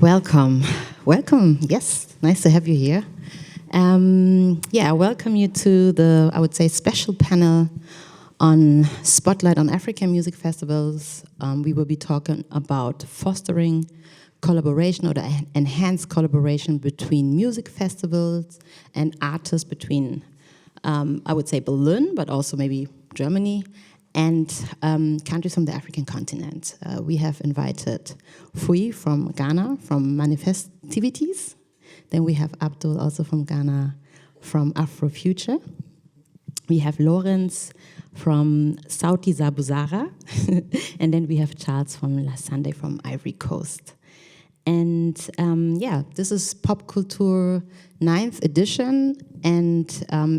Welcome. Welcome. Yes, nice to have you here. I welcome you to the, I would say, special panel on Spotlight on African Music Festivals. We will be talking about fostering collaboration or the enhanced collaboration between music festivals and artists between, I would say, Berlin, but also maybe Germany, and countries from the African continent. We have invited Fui from Ghana, from Manifestivities. Then we have Abdul, also from Ghana, from Afrofuture. We have Lorenz from Sauti Za Busara. And then we have Charles from La Sunday from Ivory Coast. And this is Pop-Kultur 9th edition. And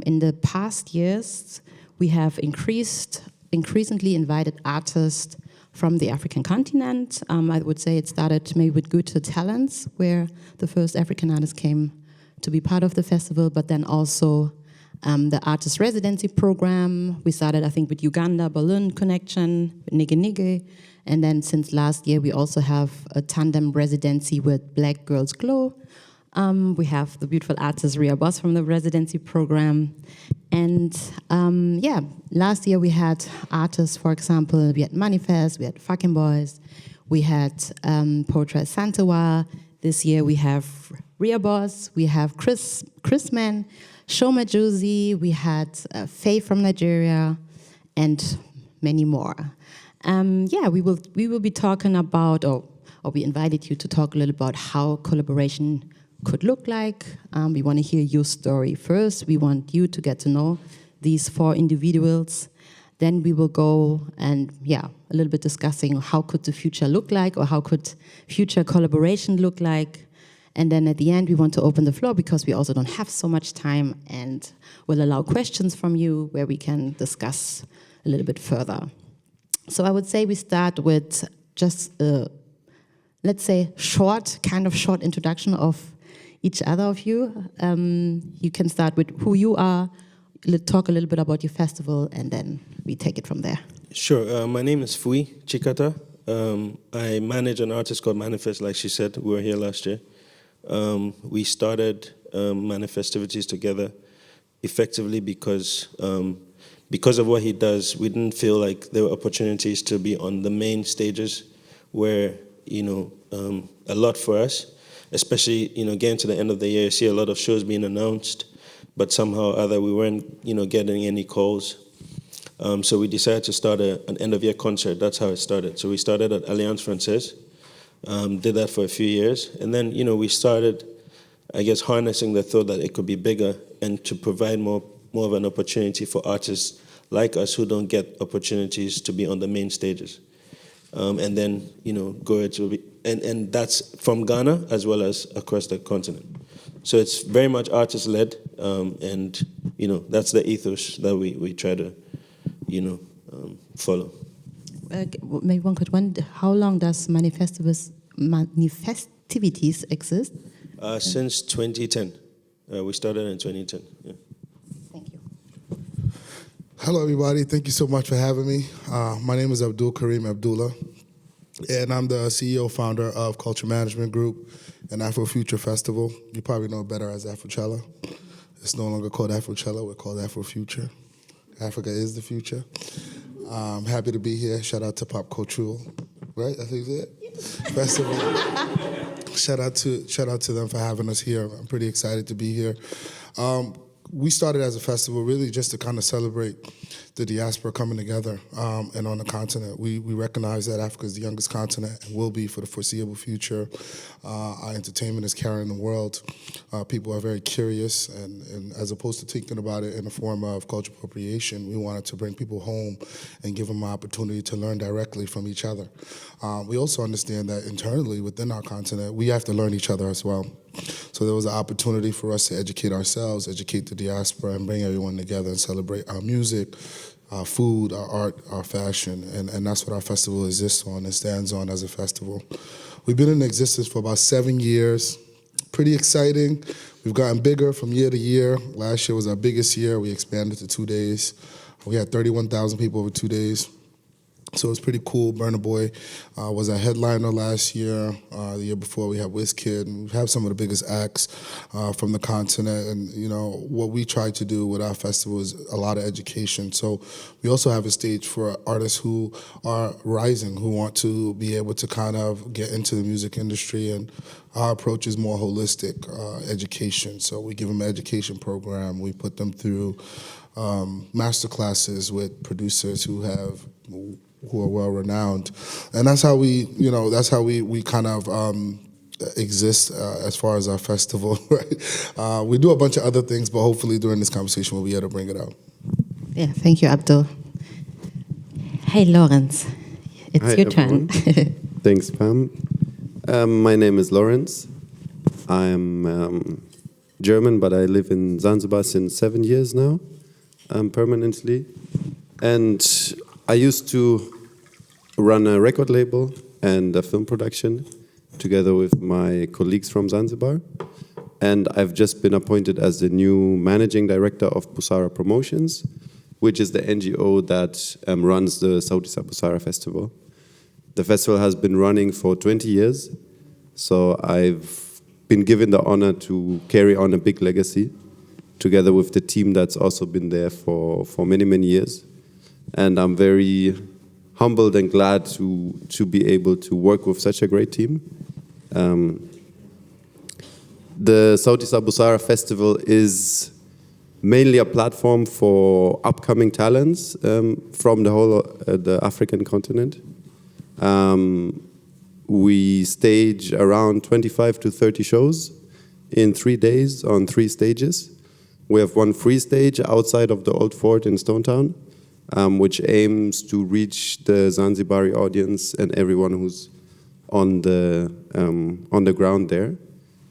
in the past years, we have increasingly invited artists from the African continent. I would say it started maybe with Goethe Talents, where the first African artists came to be part of the festival, but then also the artist residency program. We started, I think, with Uganda, Berlin connection, with Nige Nige. And then since last year, we also have a tandem residency with Black Girls Glow. We have the beautiful artist Ria Boss from the residency program. And last year we had artists, for example, we had Manifest, we had Fucking Boys, we had Poetry Santawa. This year we have Ria Boss, we have Chris Man, Shoma Juicy, we had Faye from Nigeria, and many more. We will be talking about, or we invited you to talk a little about how collaboration could look like. We want to hear your story first. We want you to get to know these 4 individuals. Then we will go and, a little bit discussing how could the future look like, or how could future collaboration look like. And then at the end, we want to open the floor because we also don't have so much time, and we'll allow questions from you where we can discuss a little bit further. So I would say we start with just let's say short introduction of each other of you. You can start with who you are, talk a little bit about your festival, and then we take it from there. Sure. My name is Fui Chikata. I manage an artist called Manifest, like she said. We were here last year. We started Manifestivities together effectively because of what he does. We didn't feel like there were opportunities to be on the main stages where, a lot for us. Especially, getting to the end of the year, you see a lot of shows being announced, but somehow or other we weren't, getting any calls. So we decided to start an end-of-year concert. That's how it started. So we started at Alliance Française, did that for a few years, and then, we started, I guess, harnessing the thought that it could be bigger and to provide more of an opportunity for artists like us who don't get opportunities to be on the main stages. And then, Goethe will be, and that's from Ghana as well as across the continent. So it's very much artist-led, and, that's the ethos that we try to, follow. Maybe one quick one. How long does Manifestivities exist? Since 2010. We started in 2010, yeah. Thank you. Hello, everybody. Thank you so much for having me. My name is Abdul Karim Abdullah, and I'm the CEO, founder of Culture Management Group and Afrofuture Festival. You probably know it better as Afrocoachella. It's no longer called Afrocoachella. We're called Afrofuture. Africa is the future. I'm happy to be here. Shout out to Pop-Kultur, right? That's what you said? Festival. Shout out to them for having us here. I'm pretty excited to be here. We started as a festival really just to kind of celebrate the diaspora coming together and on the continent. We recognize that Africa is the youngest continent and will be for the foreseeable future. Our entertainment is carrying the world. People are very curious, and as opposed to thinking about it in the form of cultural appropriation, we wanted to bring people home and give them an opportunity to learn directly from each other. We also understand that internally within our continent, we have to learn each other as well. So there was an opportunity for us to educate ourselves, educate the diaspora, and bring everyone together and celebrate our music, our food, our art, our fashion, and that's what our festival exists on and stands on as a festival. We've been in existence for about 7 years. Pretty exciting. We've gotten bigger from year to year. Last year was our biggest year. We expanded to 2 days. We had 31,000 people over 2 days. So it's pretty cool. Burna Boy was a headliner last year. The year before we had WizKid, and we have some of the biggest acts from the continent. And you know what we try to do with our festival is a lot of education. So we also have a stage for artists who are rising, who want to be able to kind of get into the music industry. And our approach is more holistic education. So we give them an education program. We put them through master classes with producers who are well renowned, and that's how we kind of exist as far as our festival. Right? We do a bunch of other things, but hopefully during this conversation we'll be able to bring it out. Yeah, thank you, Abdul. Hey, Lorenz, it's Hi, your everyone. turn. Thanks, Pam. My name is Lorenz. I'm German, but I live in Zanzibar since 7 years now, permanently. And I used to run a record label and a film production together with my colleagues from Zanzibar. And I've just been appointed as the new managing director of Busara Promotions, which is the NGO that runs the Sauti Za Busara festival. The festival has been running for 20 years, so I've been given the honor to carry on a big legacy together with the team that's also been there for many, many years. And I'm very humbled and glad to be able to work with such a great team. The Sauti Za Busara festival is mainly a platform for upcoming talents from the whole the African continent. We stage around 25 to 30 shows in 3 days on 3 stages. We have one free stage outside of the Old Fort in Stone Town, which aims to reach the Zanzibari audience and everyone who's on the ground there.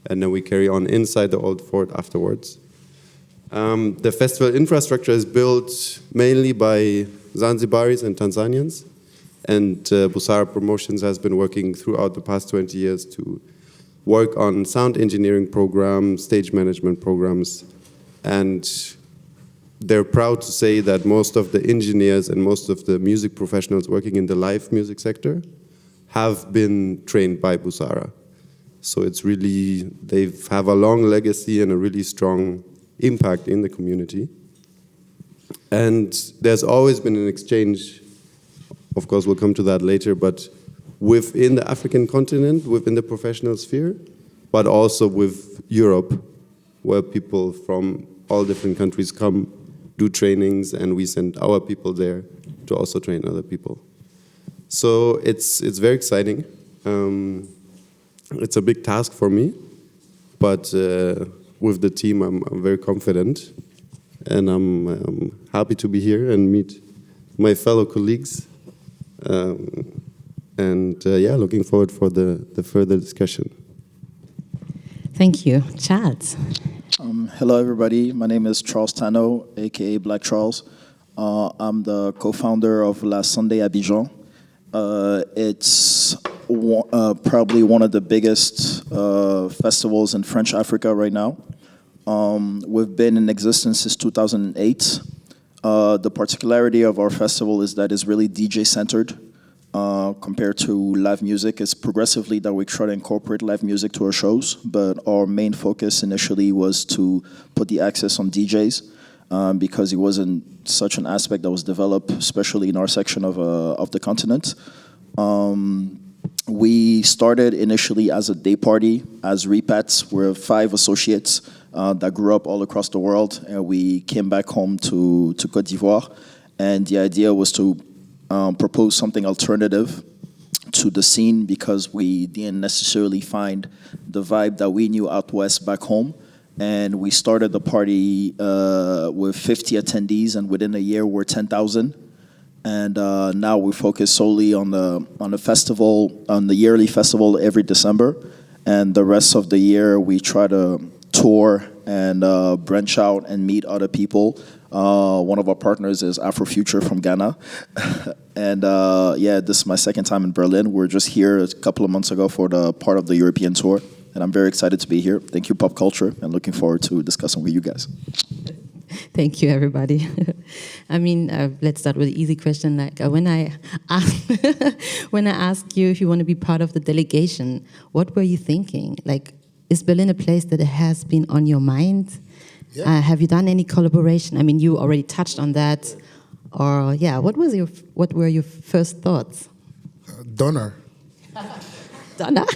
And then we carry on inside the Old Fort afterwards. The festival infrastructure is built mainly by Zanzibaris and Tanzanians, and Busara Promotions has been working throughout the past 20 years to work on sound engineering programs, stage management programs, and they're proud to say that most of the engineers and most of the music professionals working in the live music sector have been trained by Busara. So it's really, they have a long legacy and a really strong impact in the community. And there's always been an exchange, of course we'll come to that later, but within the African continent, within the professional sphere, but also with Europe, where people from all different countries come, do trainings, and we send our people there to also train other people. So it's very exciting. It's a big task for me, but with the team I'm very confident, and I'm happy to be here and meet my fellow colleagues. Looking forward for the further discussion. Thank you. Charles. Hello, everybody. My name is Charles Tanoh, aka Black Charles. I'm the co-founder of La Sunday Abidjan. It's probably one of the biggest festivals in French Africa right now. We've been in existence since 2008. The particularity of our festival is that it's really DJ-centered. Compared to live music, it's progressively that we try to incorporate live music to our shows, but our main focus initially was to put the access on DJs because it wasn't such an aspect that was developed, especially in our section of the continent. We started initially as a day party, as repats. We're 5 associates that grew up all across the world, and we came back home to Côte d'Ivoire, and the idea was to propose something alternative to the scene because we didn't necessarily find the vibe that we knew out west back home. And we started the party with 50 attendees, and within a year we're 10,000. And now we focus solely on the festival, on the yearly festival every December. And the rest of the year we try to tour and branch out and meet other people. One of our partners is Afrofuture from Ghana. And this is my second time in Berlin. We're just here a couple of months ago for the part of the European tour. And I'm very excited to be here. Thank you, Pop-Kultur, and looking forward to discussing with you guys. Thank you, everybody. I mean, let's start with an easy question. Like when I asked you if you want to be part of the delegation, what were you thinking? Like, is Berlin a place that has been on your mind? Yeah. Have you done any collaboration? I mean, you already touched on that. Or yeah, what were your first thoughts? Donor. Donna?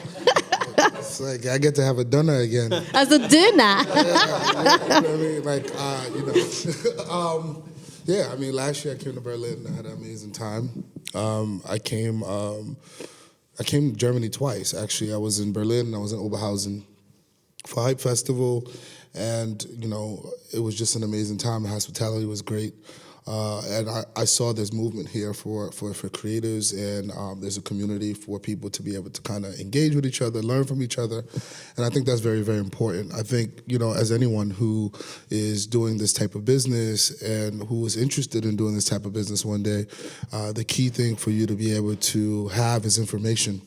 It's like I get to have a donor again. As a dinner. Yeah, I mean, last year I came to Berlin. I had an amazing time. I came to Germany twice. Actually, I was in Berlin and I was in Oberhausen for Hype Festival, and it was just an amazing time. The hospitality was great. And I saw this movement here for creatives, and there's a community for people to be able to kind of engage with each other, learn from each other, and I think that's very, very important. I think, as anyone who is doing this type of business and who is interested in doing this type of business one day, the key thing for you to be able to have is information.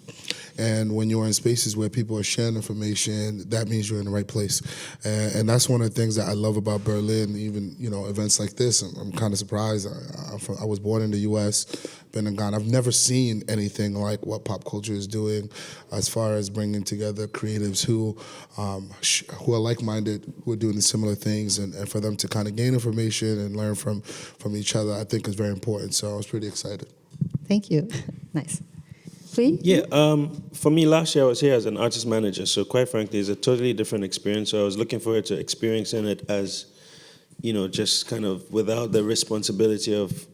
And when you're in spaces where people are sharing information, that means you're in the right place. And that's one of the things that I love about Berlin, even, events like this. I'm kind of surprised. I was born in the U.S., been in Ghana. I've never seen anything like what Pop-Kultur is doing as far as bringing together creatives who are like-minded, who are doing similar things, and for them to kind of gain information and learn from each other, I think is very important. So I was pretty excited. Thank you. Nice. Fui? Yeah, for me, last year I was here as an artist manager, so quite frankly, it's a totally different experience. So I was looking forward to experiencing it as, just kind of without the responsibility of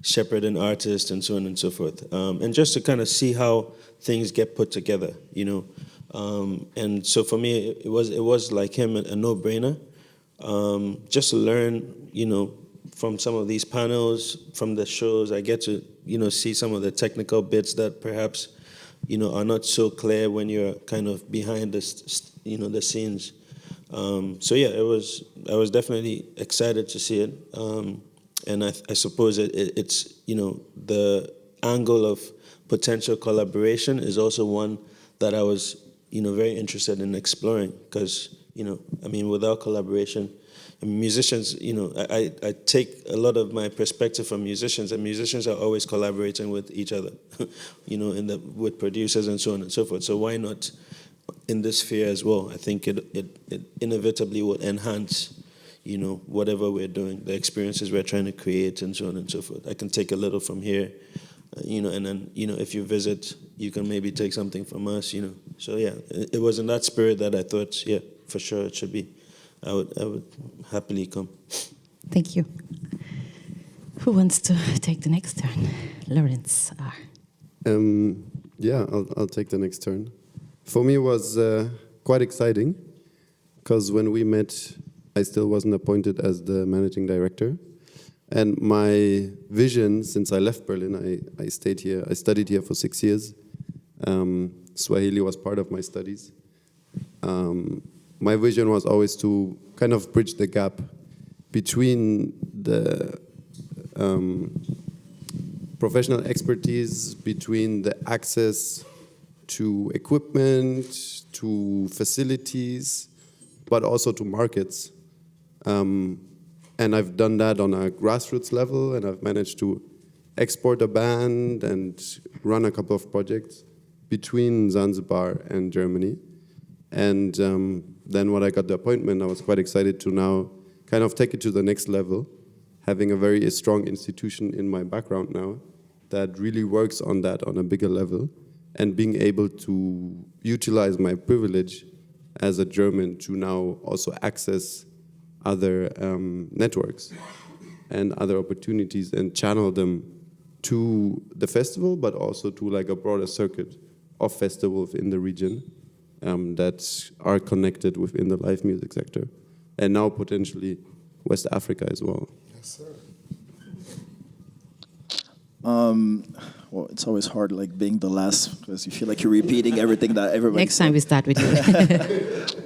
shepherding artists and so on and so forth, and just to kind of see how things get put together, And so for me, it was like him a no-brainer, just to learn, from some of these panels, from the shows. I get to see some of the technical bits that perhaps are not so clear when you're kind of behind the scenes. So yeah, I was definitely excited to see it, and I suppose it's the angle of potential collaboration is also one that I was very interested in exploring, because without collaboration, musicians, I take a lot of my perspective from musicians, and musicians are always collaborating with each other, with producers and so on and so forth. So why not in this sphere as well? I think it inevitably will enhance, whatever we're doing, the experiences we're trying to create and so on and so forth. I can take a little from here, and then, if you visit, you can maybe take something from us, So yeah, it was in that spirit that I thought, yeah, for sure it should be. I would happily come. Thank you. Who wants to take the next turn? Lorenz. Yeah, I'll take the next turn. For me, it was quite exciting, because when we met, I still wasn't appointed as the managing director. And my vision, since I left Berlin, I stayed here. I studied here for 6 years. Swahili was part of my studies. My vision was always to kind of bridge the gap between the professional expertise, between the access to equipment, to facilities, but also to markets. And I've done that on a grassroots level, and I've managed to export a band and run a couple of projects between Zanzibar and Germany. And then when I got the appointment, I was quite excited to now kind of take it to the next level, having a very strong institution in my background now that really works on that on a bigger level, and being able to utilize my privilege as a German to now also access other networks and other opportunities and channel them to the festival, but also to like a broader circuit of festivals in the region that are connected within the live music sector, and now potentially West Africa as well. Yes, sir. Well, it's always hard, like being the last, because you feel like you're repeating everything that everybody. Next time we start with you.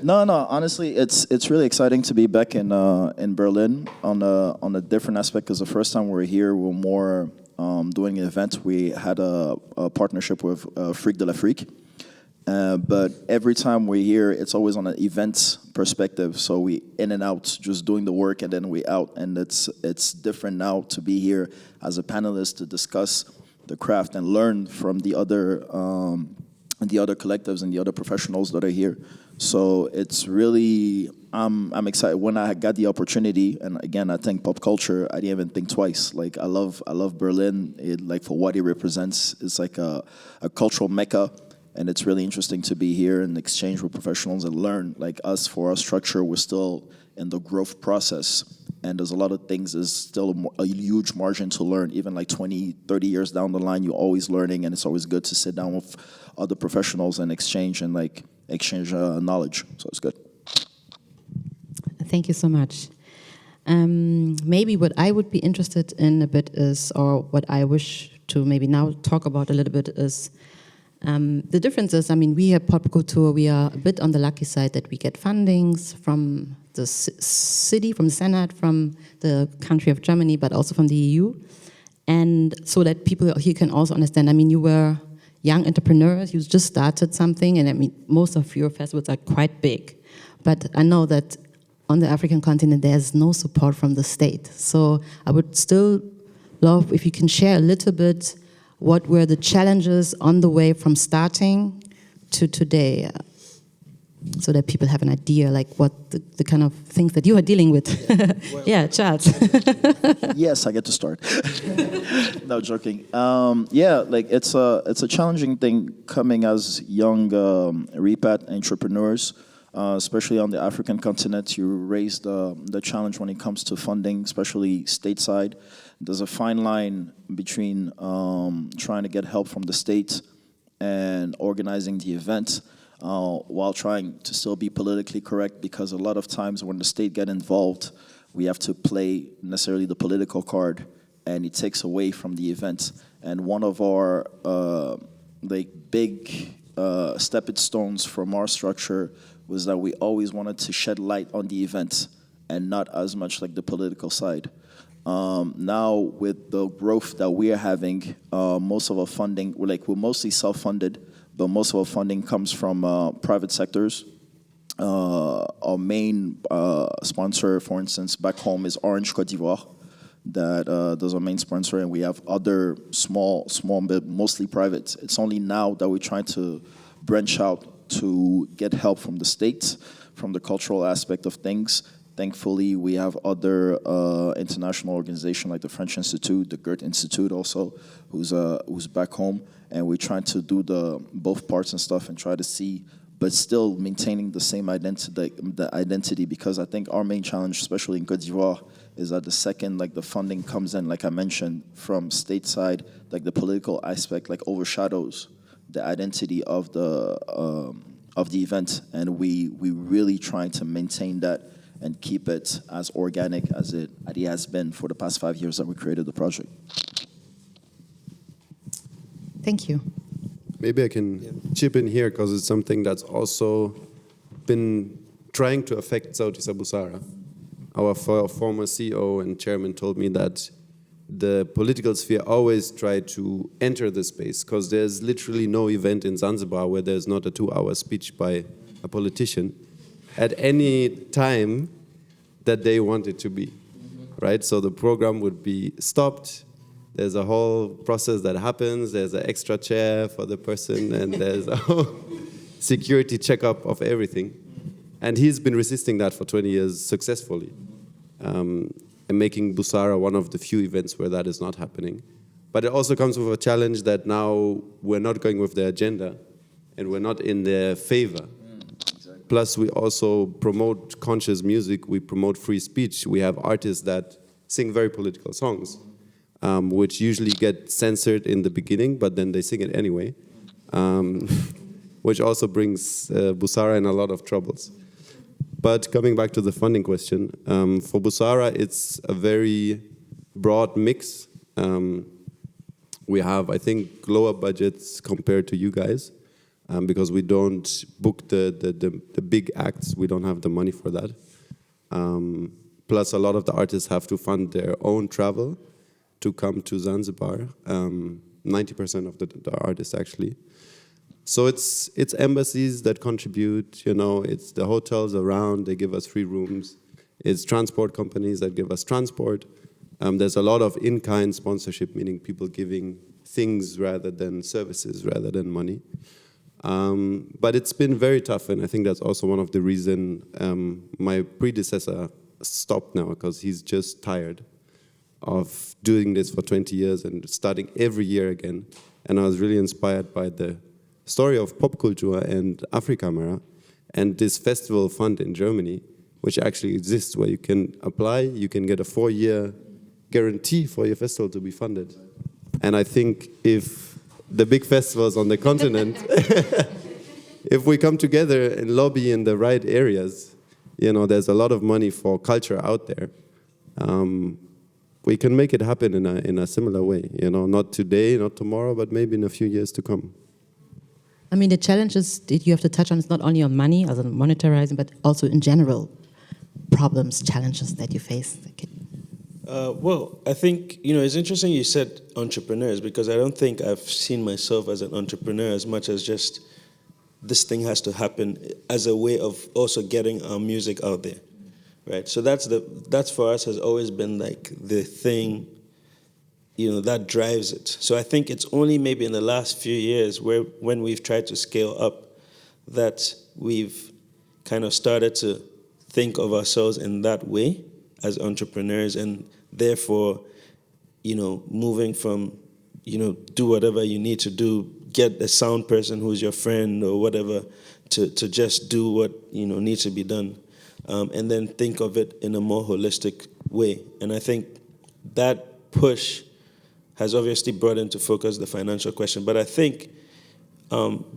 No. Honestly, it's really exciting to be back in Berlin on a different aspect. Because the first time we were here, we were more doing an event. We had a partnership with Freak de l'Afrique. But every time we're here, it's always on an event perspective. So we in and out, just doing the work, and then we out. And it's different now to be here as a panelist to discuss the craft and learn from the other collectives and the other professionals that are here. So it's really, I'm excited. When I got the opportunity, and again, I think Pop-Kultur, I didn't even think twice. Like, I love Berlin, like for what it represents. It's like a cultural mecca, and it's really interesting to be here and exchange with professionals and learn. Like us, for our structure, we're still in the growth process, and there's a lot of things, there's still a huge margin to learn. Even like 20, 30 years down the line, you're always learning, and it's always good to sit down with other professionals and exchange knowledge. So it's good. Thank you so much. Maybe what I would be interested in a bit is, or what I wish to maybe now talk about a little bit is, the difference is, I mean, we at Pop-Kultur, we are a bit on the lucky side that we get fundings from the city, from the Senate, from the country of Germany, but also from the EU. And so that people here can also understand, I mean, you were young entrepreneurs, you just started something, and I mean, most of your festivals are quite big. But I know that on the African continent, there's no support from the state. So I would still love if you can share a little bit what were the challenges on the way from starting to today, so that people have an idea, like what the kind of things that you are dealing with. Yeah, Charles. Yes, I get to start. No, joking. Yeah, like it's a challenging thing coming as young repat entrepreneurs, especially on the African continent. You raise the challenge when it comes to funding, especially stateside. There's a fine line between trying to get help from the state and organizing the event, while trying to still be politically correct, because a lot of times when the state get involved, we have to play necessarily the political card, and it takes away from the event. And one of our big stepping stones from our structure was that we always wanted to shed light on the event and not as much like the political side. Now with the growth that we are having, most of our funding, we're mostly self-funded, but most of our funding comes from private sectors. Our main sponsor, for instance, back home is Orange Côte d'Ivoire. Those are our main sponsor, and we have other small, but mostly private. It's only now that we're trying to branch out to get help from the state, from the cultural aspect of things. Thankfully, we have other international organizations like the French Institute, the Goethe Institute also, who's back home, and we're trying to do both parts and stuff and try to see, but still maintaining the same identity, because I think our main challenge, especially in Côte d'Ivoire, is that the second the funding comes in, like I mentioned, from stateside, like the political aspect overshadows the identity of the event, and we really trying to maintain that and keep it as organic as it has been for the past 5 years that we created the project. Thank you. Maybe I can chip in here, because it's something that's also been trying to affect Sauti Za Busara. Our former CEO and chairman told me that the political sphere always try to enter the space, because there's literally no event in Zanzibar where there's not a 2-hour speech by a politician at any time that they want it to be, right? So the program would be stopped. There's a whole process that happens. There's an extra chair for the person, and there's a whole security checkup of everything. And he's been resisting that for 20 years successfully, and making Busara one of the few events where that is not happening. But it also comes with a challenge that now we're not going with their agenda, and we're not in their favor. Plus, we also promote conscious music. We promote free speech. We have artists that sing very political songs, which usually get censored in the beginning, but then they sing it anyway, which also brings Busara in a lot of troubles. But coming back to the funding question, for Busara, it's a very broad mix. We have, I think, lower budgets compared to you guys, because we don't book the big acts. We don't have the money for that. Plus, a lot of the artists have to fund their own travel to come to Zanzibar, 90% of the artists actually. So it's embassies that contribute, it's the hotels around, they give us free rooms. It's transport companies that give us transport. There's a lot of in-kind sponsorship, meaning people giving things rather than services, rather than money. But it's been very tough, and I think that's also one of the reasons my predecessor stopped now, because he's just tired of doing this for 20 years and starting every year again. And I was really inspired by the story of Pop-Kultur and Afrikamera and this festival fund in Germany, which actually exists, where you can apply, you can get a 4-year guarantee for your festival to be funded. And I think if the big festivals on the continent, if we come together and lobby in the right areas, there's a lot of money for culture out there. We can make it happen in a similar way. Not today, not tomorrow, but maybe in a few years to come. I mean, the challenges that you have to touch on is not only on money, as in monetarizing, but also in general problems, challenges that you face. Well, I think, it's interesting you said entrepreneurs, because I don't think I've seen myself as an entrepreneur as much as just this thing has to happen as a way of also getting our music out there, right? So that's for us has always been like the thing, that drives it. So I think it's only maybe in the last few years when we've tried to scale up that we've kind of started to think of ourselves in that way as entrepreneurs, and therefore, moving from, do whatever you need to do, get a sound person who's your friend or whatever, to just do what, needs to be done, and then think of it in a more holistic way. And I think that push has obviously brought into focus the financial question. But I think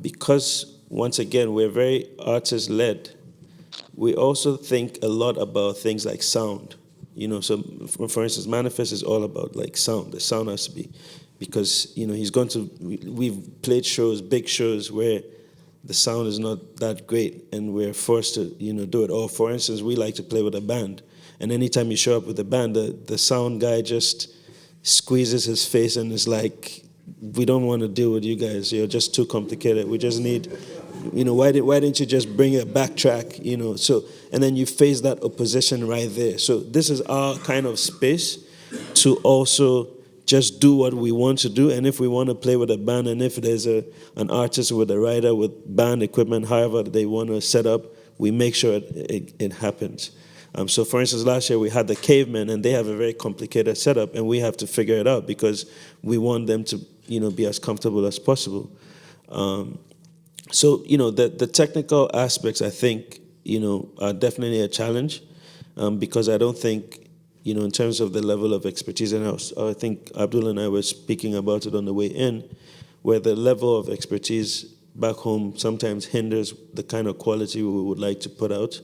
because, once again, we're very artist-led, we also think a lot about things like sound. So for instance, Manifest is all about like sound. The sound has to be, because we've played shows, big shows, where the sound is not that great, and we're forced to do it. Or for instance, we like to play with a band, and anytime you show up with a band, the sound guy just squeezes his face and is like, we don't want to deal with you guys. You're just too complicated. We just need, why didn't you just bring a backtrack? So, and then you face that opposition right there. So this is our kind of space to also just do what we want to do. And if we want to play with a band, and if there's an artist with a writer with band equipment, however they want to set up, we make sure it happens. So for instance, last year we had the Cavemen, and they have a very complicated setup, and we have to figure it out because we want them to, be as comfortable as possible. So, the technical aspects, I think, are definitely a challenge, because I don't think, in terms of the level of expertise, and I think Abdul and I were speaking about it on the way in, where the level of expertise back home sometimes hinders the kind of quality we would like to put out.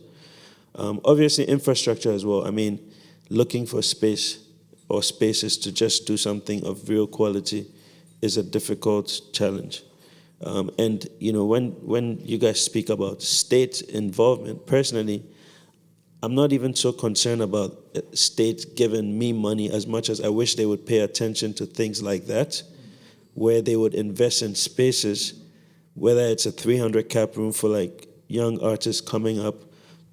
Obviously, infrastructure as well. I mean, looking for space or spaces to just do something of real quality is a difficult challenge. And when you guys speak about state involvement, personally, I'm not even so concerned about state giving me money as much as I wish they would pay attention to things like that, where they would invest in spaces, whether it's a 300 cap room for like young artists coming up,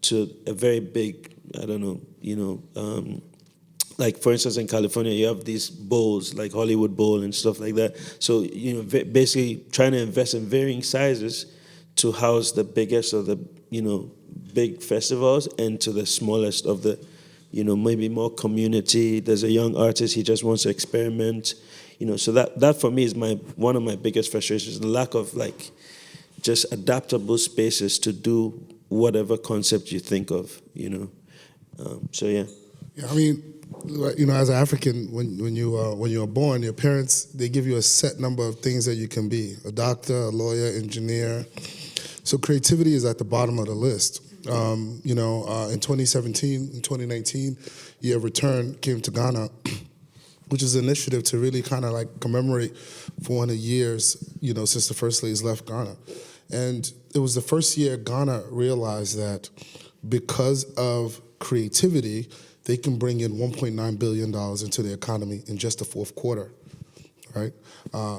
to a very big, like for instance in California, you have these bowls like Hollywood Bowl and stuff like that. So, basically trying to invest in varying sizes to house the biggest of the, big festivals, and to the smallest of the, maybe more community. There's a young artist, he just wants to experiment, so that for me is one of my biggest frustrations, the lack of like just adaptable spaces to do whatever concept you think of, so yeah. Yeah, I mean, as an African, when you are born, your parents, they give you a set number of things that you can be: a doctor, a lawyer, engineer. So creativity is at the bottom of the list. In 2017, in 2019, Year of Return came to Ghana, which is an initiative to really kind of like commemorate 400 years, since the First Ladies left Ghana. And it was the first year Ghana realized that because of creativity, they can bring in $1.9 billion into the economy in just the fourth quarter, right?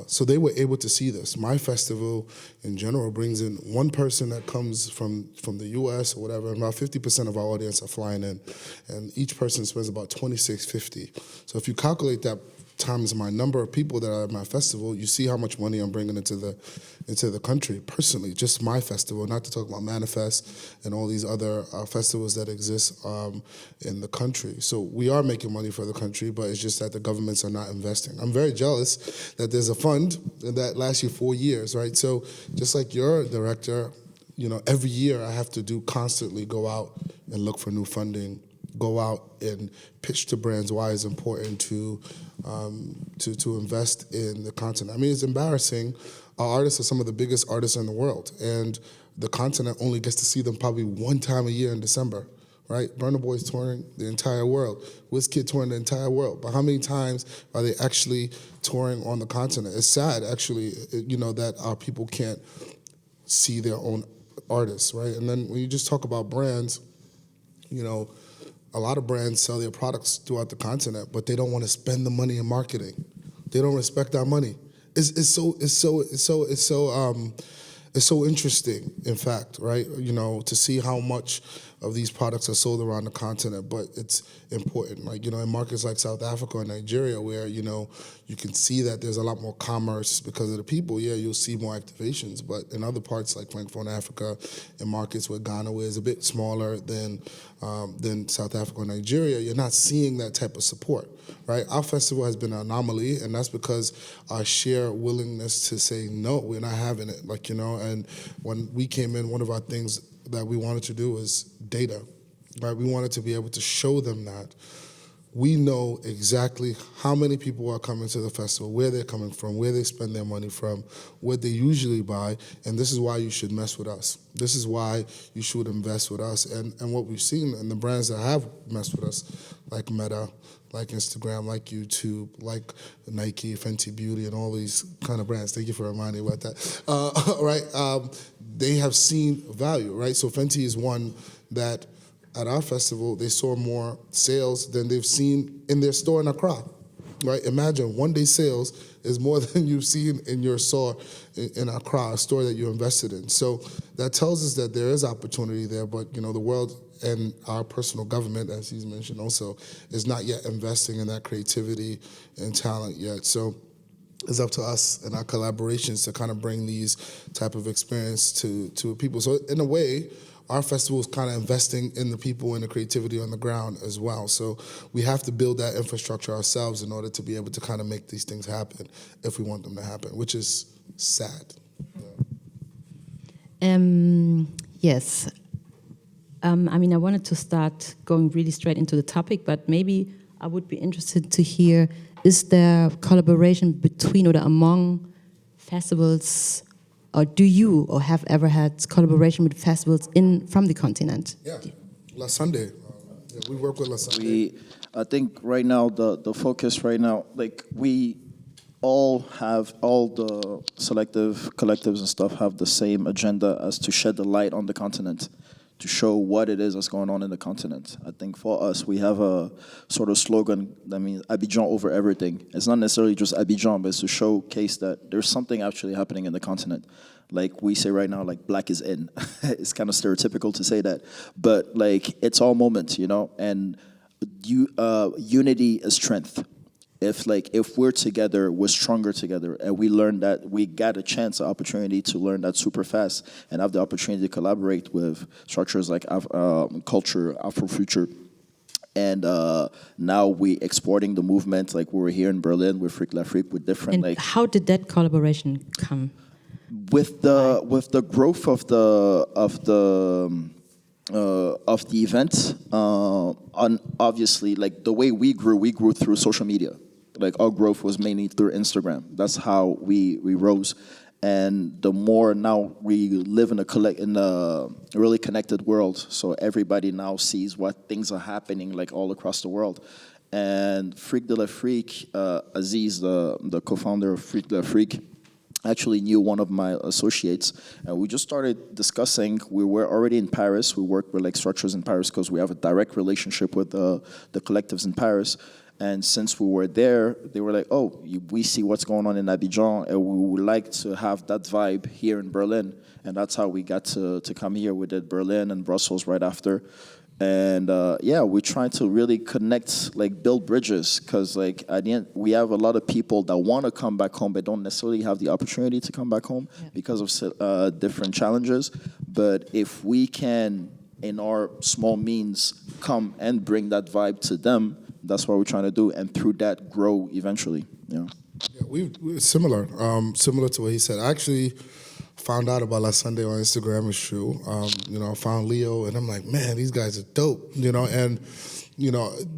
So they were able to see this. My festival, in general, brings in one person that comes from the U.S. or whatever, and about 50% of our audience are flying in, and each person spends about $26.50. So if you calculate that times my number of people that are at my festival, you see how much money I'm bringing into the country personally. Just my festival, not to talk about Manifest and all these other festivals that exist in the country. So we are making money for the country, but it's just that the governments are not investing. I'm very jealous that there's a fund that lasts you 4 years, right? So just like your director, every year I have to constantly go out and look for new funding, go out and pitch to brands why it's important to invest in the continent. I mean, it's embarrassing. Our artists are some of the biggest artists in the world, and the continent only gets to see them probably one time a year in December, right? Burna Boy's touring the entire world. Wizkid touring the entire world. But how many times are they actually touring on the continent? It's sad, actually, that our people can't see their own artists, right? And then when you just talk about brands, a lot of brands sell their products throughout the continent, but they don't want to spend the money in marketing. They don't respect our money. It's so interesting, in fact, right? To see how much of these products are sold around the continent, but it's important. Like, in markets like South Africa and Nigeria, where, you can see that there's a lot more commerce because of the people, you'll see more activations. But in other parts like Francophone Africa, in markets where Ghana is a bit smaller than South Africa or Nigeria, you're not seeing that type of support, right? Our festival has been an anomaly, and that's because our sheer willingness to say, no, we're not having it, and when we came in, one of our things that we wanted to do is data, right? We wanted to be able to show them that we know exactly how many people are coming to the festival, where they're coming from, where they spend their money from, what they usually buy, and this is why you should mess with us. This is why you should invest with us. And what we've seen in the brands that have messed with us, like Meta, like Instagram, like YouTube, like Nike, Fenty Beauty, and all these kind of brands. Thank you for reminding me about that. Right? They have seen value, right? So Fenty is one that at our festival, they saw more sales than they've seen in their store in Accra, right? Imagine one-day sales is more than you've seen in your store in Accra, a store that you invested in. So that tells us that there is opportunity there, but the world and our personal government, as he's mentioned also, is not yet investing in that creativity and talent yet. So it's up to us and our collaborations to kind of bring these type of experience to people. So in a way, our festival is kind of investing in the people and the creativity on the ground as well. So we have to build that infrastructure ourselves in order to be able to kind of make these things happen if we want them to happen, which is sad. Yes. I wanted to start going really straight into the topic, but maybe I would be interested to hear, is there collaboration between or among festivals, or do you or have ever had collaboration with festivals from the continent? Yeah, La Sunday. We work with La Sunday. I think right now, the focus right now, like we all the selective collectives and stuff have the same agenda as to shed the light on the continent, to show what it is that's going on in the continent. I think for us, we have a sort of slogan that means Abidjan over everything. It's not necessarily just Abidjan, but it's to showcase that there's something actually happening in the continent. Like we say right now, like black is in. It's kind of stereotypical to say that, but like it's all moments, and unity is strength. If we're together, we're stronger together, and we learn that we got an opportunity to learn that super fast, and have the opportunity to collaborate with structures like Culture, Afrofuture, and now we exporting the movement. Like we were here in Berlin with Frick l'Afrique with different. And how did that collaboration come? With the growth of the event, obviously, like the way we grew through social media. Like our growth was mainly through Instagram. That's how we rose. And the more now we live in a really connected world, so everybody now sees what things are happening like all across the world. And Frick de l'Afrique, Aziz, the co-founder of Frick de l'Afrique, actually knew one of my associates, and we just started discussing. We were already in Paris. We work with like structures in Paris because we have a direct relationship with the collectives in Paris. And since we were there, they were like, oh, we see what's going on in Abidjan, and we would like to have that vibe here in Berlin. And that's how we got to come here. We did Berlin and Brussels right after. And we're trying to really connect, like build bridges, because like at the end, we have a lot of people that want to come back home but don't necessarily have the opportunity to come back home because of different challenges. But if we can, in our small means, come and bring that vibe to them, that's what we're trying to do, and through that, grow eventually. Yeah, we're similar to what he said. I actually found out about last Sunday on Instagram. It's true. I found Leo, and I'm like, man, these guys are dope. And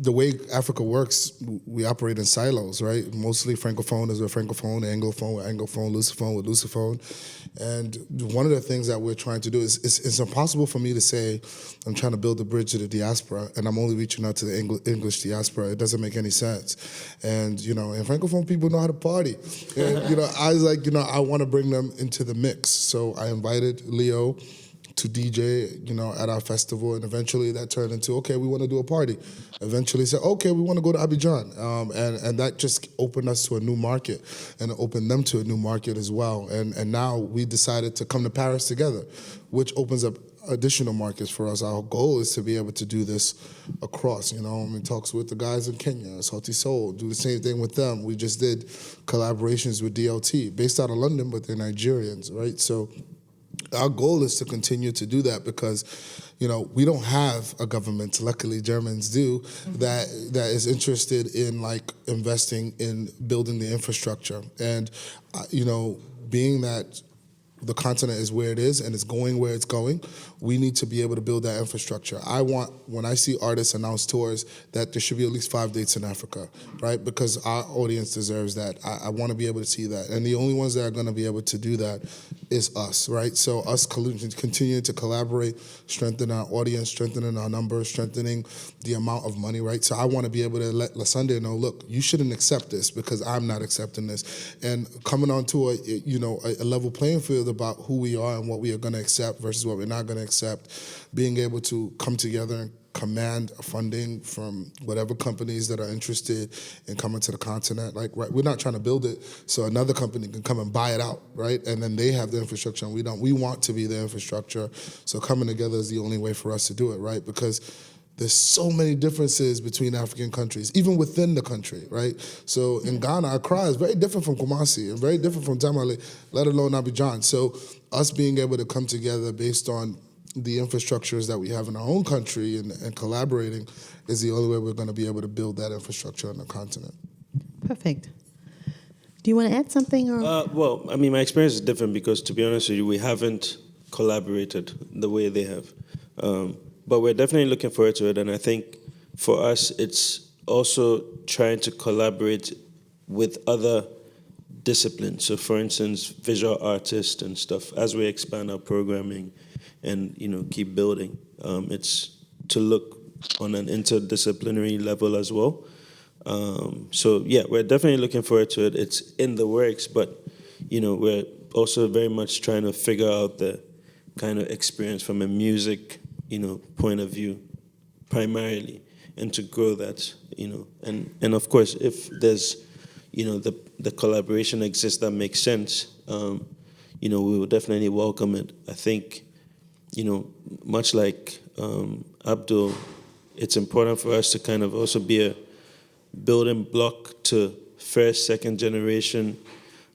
the way Africa works, we operate in silos, right? Mostly francophone is with francophone, anglophone with anglophone, lusophone with lusophone. And one of the things that we're trying to do is it's impossible for me to say I'm trying to build a bridge to the diaspora and I'm only reaching out to the English diaspora. It doesn't make any sense. And, and francophone people know how to party. And, I was like, I want to bring them into the mix. So I invited Leo to DJ, at our festival, and eventually that turned into, okay, we want to do a party. Eventually said, okay, we want to go to Abidjan. And that just opened us to a new market, and it opened them to a new market as well. And now we decided to come to Paris together, which opens up additional markets for us. Our goal is to be able to do this across, talks with the guys in Kenya, Sauti Soul, do the same thing with them. We just did collaborations with DLT, based out of London, but they're Nigerians, right? So our goal is to continue to do that because, we don't have a government, luckily Germans do, that is interested in like investing in building the infrastructure. And, being that the continent is where it is and it's going where it's going, we need to be able to build that infrastructure. I want, when I see artists announce tours, that there should be at least 5 dates in Africa, right? Because our audience deserves that. I want to be able to see that. And the only ones that are going to be able to do that is us, right? So us continuing to collaborate, strengthen our audience, strengthening our numbers, strengthening the amount of money, right? So I want to be able to let Lasunde know, look, you shouldn't accept this because I'm not accepting this. And coming onto a level playing field about who we are and what we are going to accept versus what we're not going to accept, being able to come together and command funding from whatever companies that are interested in coming to the continent. Like, right, we're not trying to build it so another company can come and buy it out, right? And then they have the infrastructure and we don't. We want to be the infrastructure. So coming together is the only way for us to do it, right? Because there's so many differences between African countries, even within the country, right? So in Ghana, Accra is very different from Kumasi and very different from Tamale, let alone Abidjan. So us being able to come together based on the infrastructures that we have in our own country and collaborating is the only way we're going to be able to build that infrastructure on the continent. Perfect. Do you want to add something? Or? My experience is different because, to be honest with you, we haven't collaborated the way they have. But we're definitely looking forward to it, and I think for us, it's also trying to collaborate with other disciplines. So, for instance, visual artists and stuff. As we expand our programming and keep building, it's to look on an interdisciplinary level as well. We're definitely looking forward to it. It's in the works, but we're also very much trying to figure out the kind of experience from a music point of view, primarily, and to grow that, and of course, if there's, the collaboration exists that makes sense, we will definitely welcome it. I think, much like Abdul, it's important for us to kind of also be a building block to first, second generation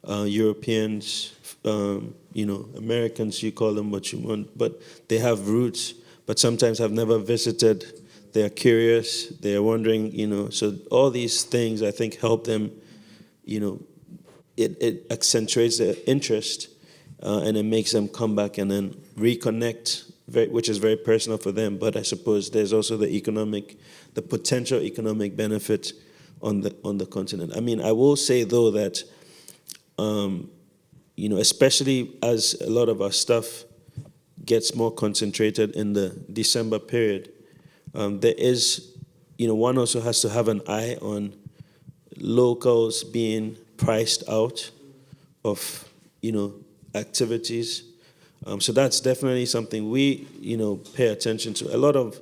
Europeans, Americans, you call them what you want, but they have roots, but sometimes have never visited. They are curious, they are wondering, so all these things I think help them, it accentuates their interest and it makes them come back and then reconnect, which is very personal for them, but I suppose there's also the potential economic benefit on the continent. I will say though that, especially as a lot of our stuff gets more concentrated in the December period, there is, one also has to have an eye on locals being priced out of, activities. So that's definitely something we, pay attention to. A lot of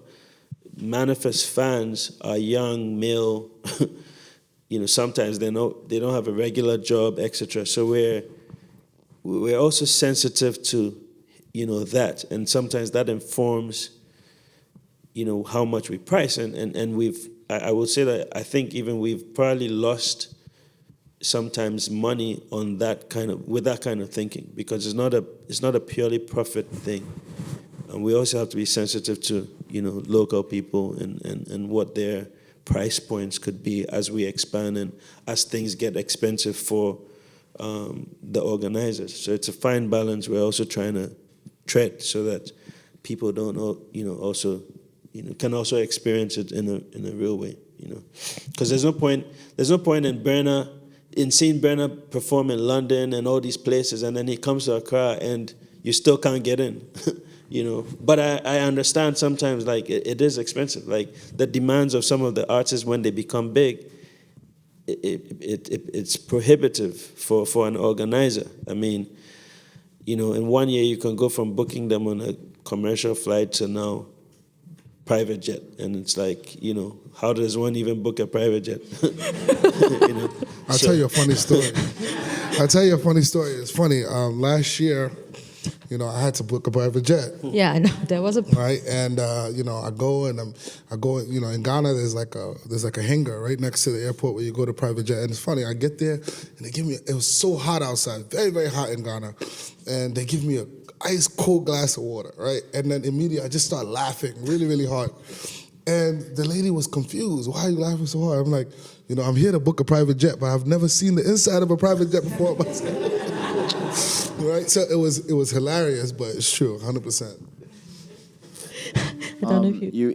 Manifest fans are young, male, sometimes they don't have a regular job, etc. So we're also sensitive to, that, and sometimes that informs, how much we price, and I will say that I think even we've probably lost sometimes money on with that kind of thinking, because it's not a purely profit thing, and we also have to be sensitive to local people and what their price points could be as we expand and as things get expensive for the organizers. So it's a fine balance we're also trying to tread, so that people don't also can also experience it in a real way, because there's no point in seeing Brenyah perform in London and all these places, and then he comes to Accra and you still can't get in. But I understand sometimes, like, it is expensive. Like, the demands of some of the artists when they become big, it's prohibitive for an organizer. I mean, in 1 year you can go from booking them on a commercial flight to now private jet, and it's like, how does one even book a private jet? I'll tell you a funny story. It's funny. Last year, I had to book a private jet. Yeah, I know. There was a right, and I go and I go. In Ghana, there's like a hangar right next to the airport where you go to private jet. And it's funny. I get there and they give me. It was so hot outside, very very hot in Ghana, and they give me a ice cold glass of water, right? And then immediately I just start laughing really really hard. And the lady was confused. Why are you laughing so hard? I'm like, I'm here to book a private jet, but I've never seen the inside of a private jet before. Right, so it was hilarious, but it's true, 100%. I don't know if you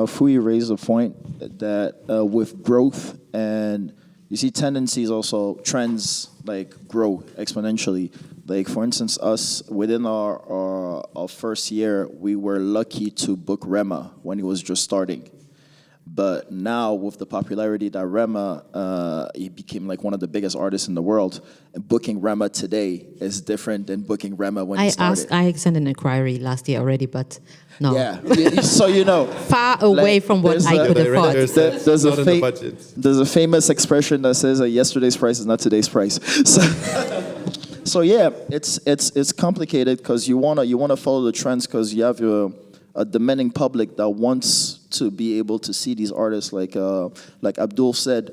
Fui raised a point that with growth, and you see tendencies also, trends like grow exponentially. Like, for instance, us within our first year, we were lucky to book Rema when he was just starting. But now, with the popularity that Rema, he became like one of the biggest artists in the world. And booking Rema today is different than booking Rema when he started. I sent an inquiry last year already, but no. Yeah, so far away from what I could afford. There's a famous expression that says yesterday's price is not today's price. So yeah, it's complicated because you wanna follow the trends because you have a demanding public that wants to be able to see these artists. Like Abdul said,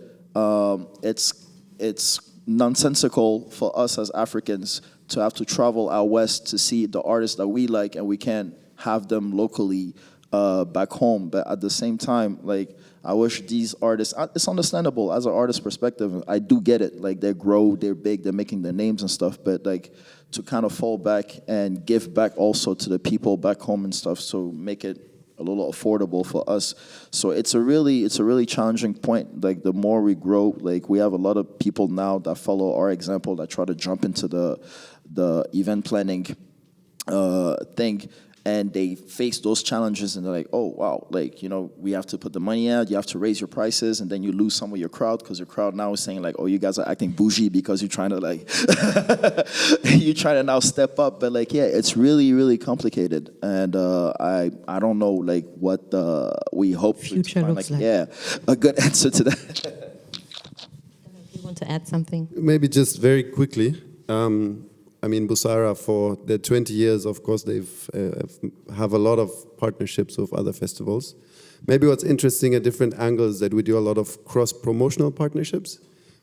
it's nonsensical for us as Africans to have to travel out west to see the artists that we like, and we can't have them locally back home. But at the same time, like, I wish these artists, it's understandable as an artist perspective, I do get it, like, they grow, they're big, they're making their names and stuff, but like, to kind of fall back and give back also to the people back home and stuff, so make it a little affordable for us. So it's a really challenging point. Like, the more we grow, like, we have a lot of people now that follow our example that try to jump into the event planning thing, and they face those challenges, and they're like, oh, wow, like, we have to put the money out, you have to raise your prices, and then you lose some of your crowd, because your crowd now is saying, like, oh, you guys are acting bougie because you're trying to, like, you're trying to now step up. But, like, yeah, it's really, really complicated, and I don't know, like, what we hope future looks like. Yeah, a good answer to that. You want to add something? Maybe just very quickly. Busara, for their 20 years, of course, they've have a lot of partnerships with other festivals. Maybe what's interesting at different angles that we do a lot of cross-promotional partnerships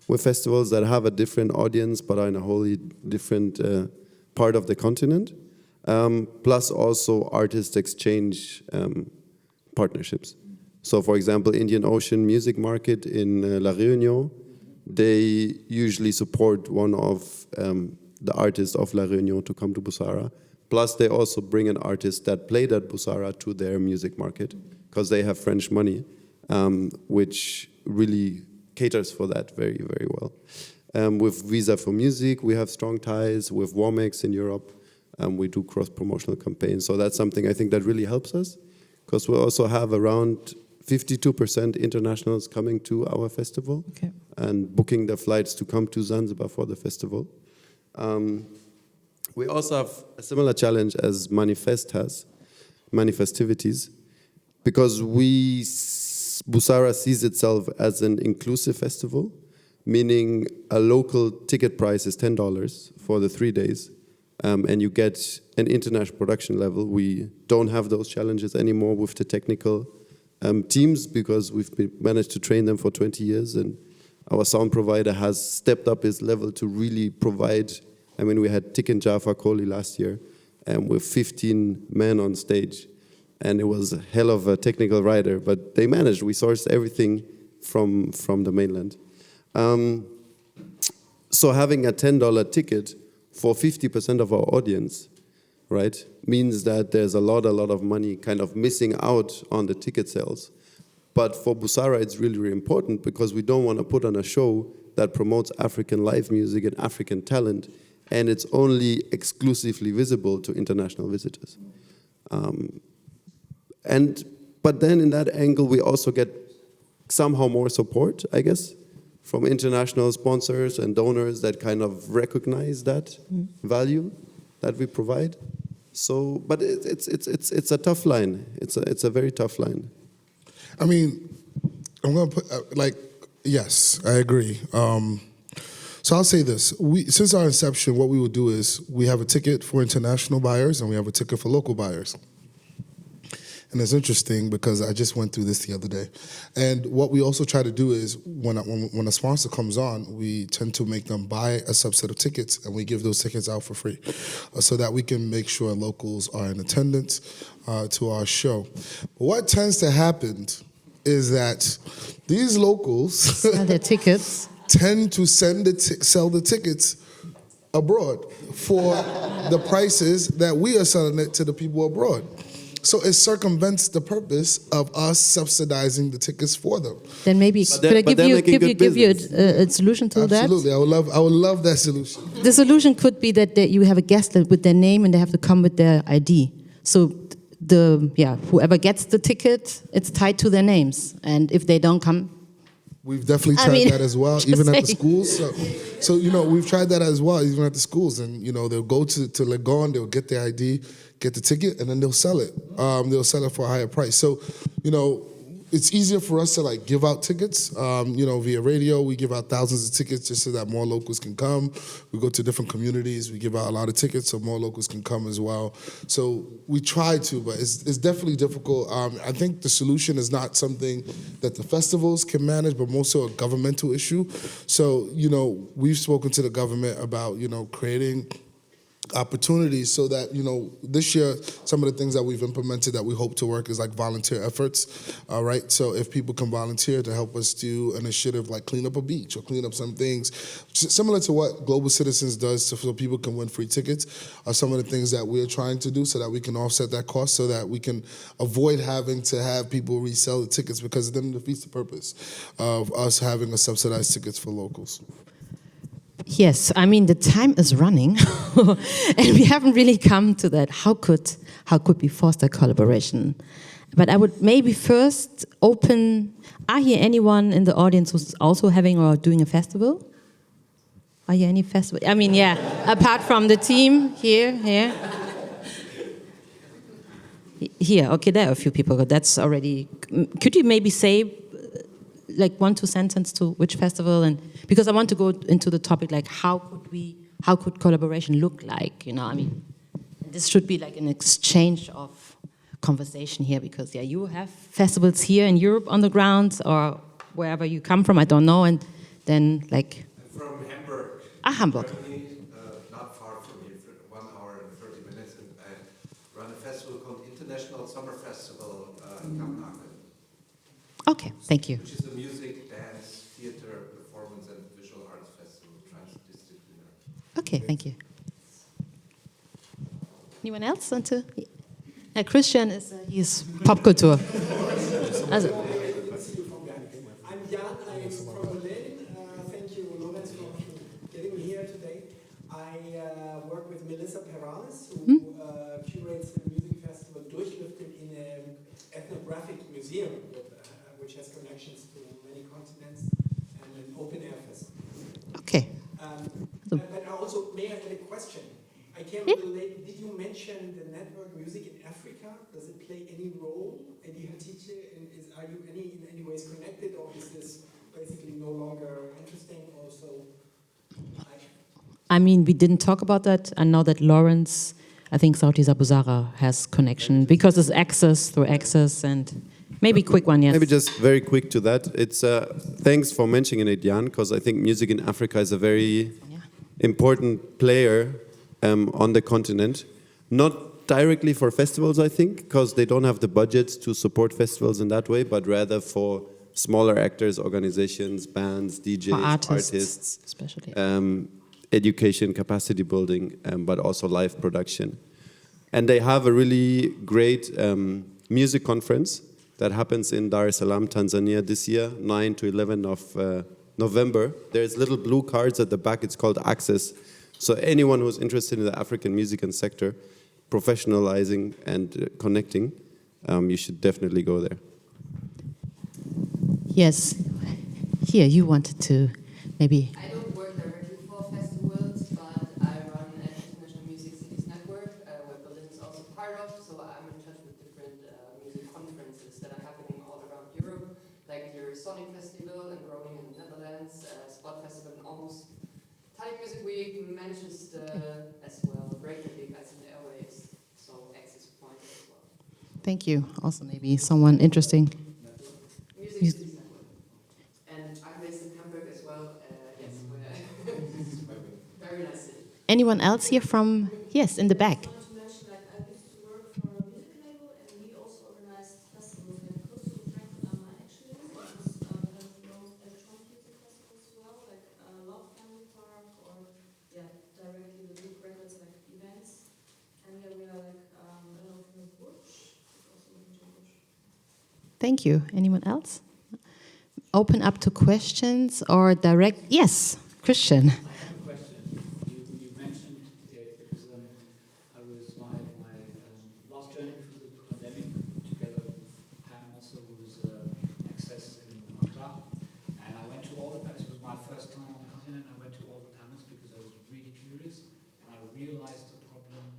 with festivals that have a different audience but are in a wholly different part of the continent. Plus also artist exchange partnerships. So, for example, Indian Ocean Music Market in La Réunion, they usually support one of the artists of La Réunion to come to Busara. Plus, they also bring an artist that played at Busara to their music market because they have French money, which really caters for that very, very well. With Visa for Music, we have strong ties. With Womex in Europe, we do cross-promotional campaigns. So that's something I think that really helps us, because we also have around 52% internationals coming to our festival and booking their flights to come to Zanzibar for the festival. We also have a similar challenge as Manifestivities, because we Busara sees itself as an inclusive festival, meaning a local ticket price is $10 for the 3 days, and you get an international production level. We don't have those challenges anymore with the technical teams because managed to train them for 20 years, and our sound provider has stepped up his level to really provide. I mean, we had Tiken Jaffa Kohli last year with 15 men on stage, and it was a hell of a technical rider, but they managed. We sourced everything from the mainland. So having a $10 ticket for 50% of our audience, right, means that there's a lot of money kind of missing out on the ticket sales. But for Busara, it's really, really important because we don't want to put on a show that promotes African live music and African talent, and it's only exclusively visible to international visitors. But then in that angle, we also get somehow more support, I guess, from international sponsors and donors that kind of recognize that value that we provide. So, but it's a tough line. It's a very tough line. I mean, I'm going to put, yes, I agree. So I'll say this. Since our inception, what we will do is we have a ticket for international buyers and we have a ticket for local buyers. And it's interesting because I just went through this the other day. And what we also try to do is when a sponsor comes on, we tend to make them buy a subset of tickets and we give those tickets out for free so that we can make sure locals are in attendance to our show. But what tends to happen is that these locals sell their tickets. tend to sell the tickets abroad for the prices that we are selling it to the people abroad. So it circumvents the purpose of us subsidizing the tickets for them. Then maybe could I give you a solution to that? Absolutely, I would love that solution. The solution could be that you have a guest with their name and they have to come with their ID. So whoever gets the ticket, it's tied to their names, and if they don't come. We've definitely tried that as well, even at the schools. So we've tried that as well, even at the schools. And, they'll go to Legon, they'll get their ID, get the ticket, and then they'll sell it. They'll sell it for a higher price. So, it's easier for us to give out tickets. Via radio, we give out thousands of tickets just so that more locals can come. We go to different communities. We give out a lot of tickets so more locals can come as well. So we try to, but it's definitely difficult. I think the solution is not something that the festivals can manage, but more so a governmental issue. So, we've spoken to the government about, creating opportunities so that, this year, some of the things that we've implemented that we hope to work is volunteer efforts, right? So if people can volunteer to help us do an initiative like clean up a beach or clean up some things, similar to what Global Citizens does so people can win free tickets, are some of the things that we're trying to do so that we can offset that cost so that we can avoid having to have people resell the tickets because it then defeats the purpose of us having a subsidized tickets for locals. Yes, I mean the time is running, and we haven't really come to that. How could we foster collaboration? But I would maybe first open. Are here anyone in the audience who's also having or doing a festival? Are here any festival? I mean, apart from the team here. Okay, there are a few people. That's already. Could you maybe say? 1-2 sentences to which festival, and because I want to go into the topic how could collaboration look like? This should be an exchange of conversation here because you have festivals here in Europe on the ground or wherever you come from, I don't know, and then I'm from Hamburg. Hamburg. Germany, not far from here, 1 hour and 30 minutes, and I run a festival called International Summer Festival in Copenhagen. Okay, thank you. Which is a music, dance, theater, performance, and visual arts festival, transdisciplinary. Okay, thank you. Anyone else want to? Christian he's Pop-Kultur. I'm Jan, I'm from Berlin. Thank you, Lorenz, for getting me here today. I work with Melissa Perales, who curates the music festival Durchlüften in an ethnographic museum, which has connections to many continents, and an open-air festival. Okay. But I also may have a question. I came a little late. Did you mention the network Music in Africa? Does it play any role? Are you in any ways connected, or is this basically no longer interesting? Also, I mean, we didn't talk about that. I know that Lorenz, I think Sauti Za Busara has connection because it's access through access, and maybe quick one, yes. Maybe just very quick to that. It's thanks for mentioning it, Jan, because I think Music in Africa is a very important player on the continent. Not directly for festivals, I think, because they don't have the budgets to support festivals in that way, but rather for smaller actors, organizations, bands, DJs, artists, especially. Education, capacity building, but also live production. And they have a really great music conference that happens in Dar es Salaam, Tanzania this year, 9 to 11 of November. There's little blue cards at the back. It's called Access. So anyone who's interested in the African music and sector, professionalizing and connecting, you should definitely go there. Yes. Here, you wanted to maybe... I don't work directly for festivals, but I run an International Music Cities network, where Berlin is also part of, so I'm in touch with different music conferences that are happening all around Europe, like your Sonic Festival in Groningen in the Netherlands, Spot Festival in August, Tallinn Music Week, Manchester as well, Reykjavik as in the airways, so access point as well. Thank you. Also maybe someone interesting. Music Cities network. And I'm based in Hamburg as well, yes, very nice city. Anyone else here from... Yes, in the back. I want to mention, like, I used to work for a music label, and we also organized festivals like close to Frankfurt am Main, actually. It was kind of most electronic music festivals as well, like Love Family Park, or directly the big records like events. And we are like, I don't know if you know Butch, it's also in Butch. Thank you. Anyone else? Open up to questions or direct... Yes, Christian. I have a question. You mentioned it because I was my last journey through the pandemic together with Pam also was access in Accra, and I went to all the panels. It was my first time on the continent. I went to all the panels because I was really curious, and I realized the problem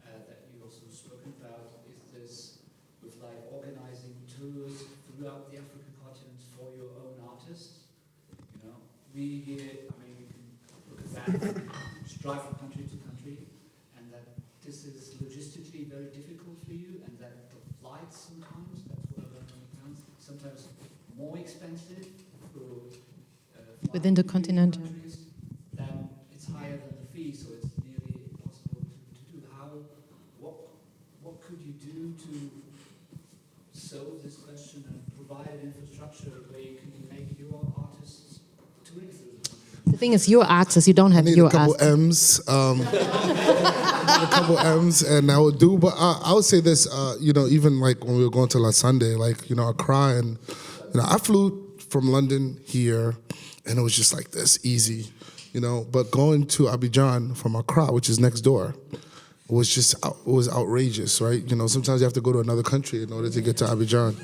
that you also spoken about is this with like organizing tours throughout the African continent for your own artists. You know, we here, I mean, we can look at that, strive from country to country, and that this is logistically very difficult for you, and that the flights sometimes, that's what I've learned on the ground, sometimes more expensive for Within the continent. countries, then it's higher than the fee, so it's nearly impossible to do. What could you do to solve this question and provide an infrastructure where you can make your artists touring through the country? The thing is, you're artists. You don't have I need your a couple artists. M's. A couple M's, and I would do. But I would say this. Even like when we were going to La Sunday, like Accra, and I flew from London here, and it was just like this easy, But going to Abidjan from Accra, which is next door, was outrageous, right? Sometimes you have to go to another country in order to get to Abidjan,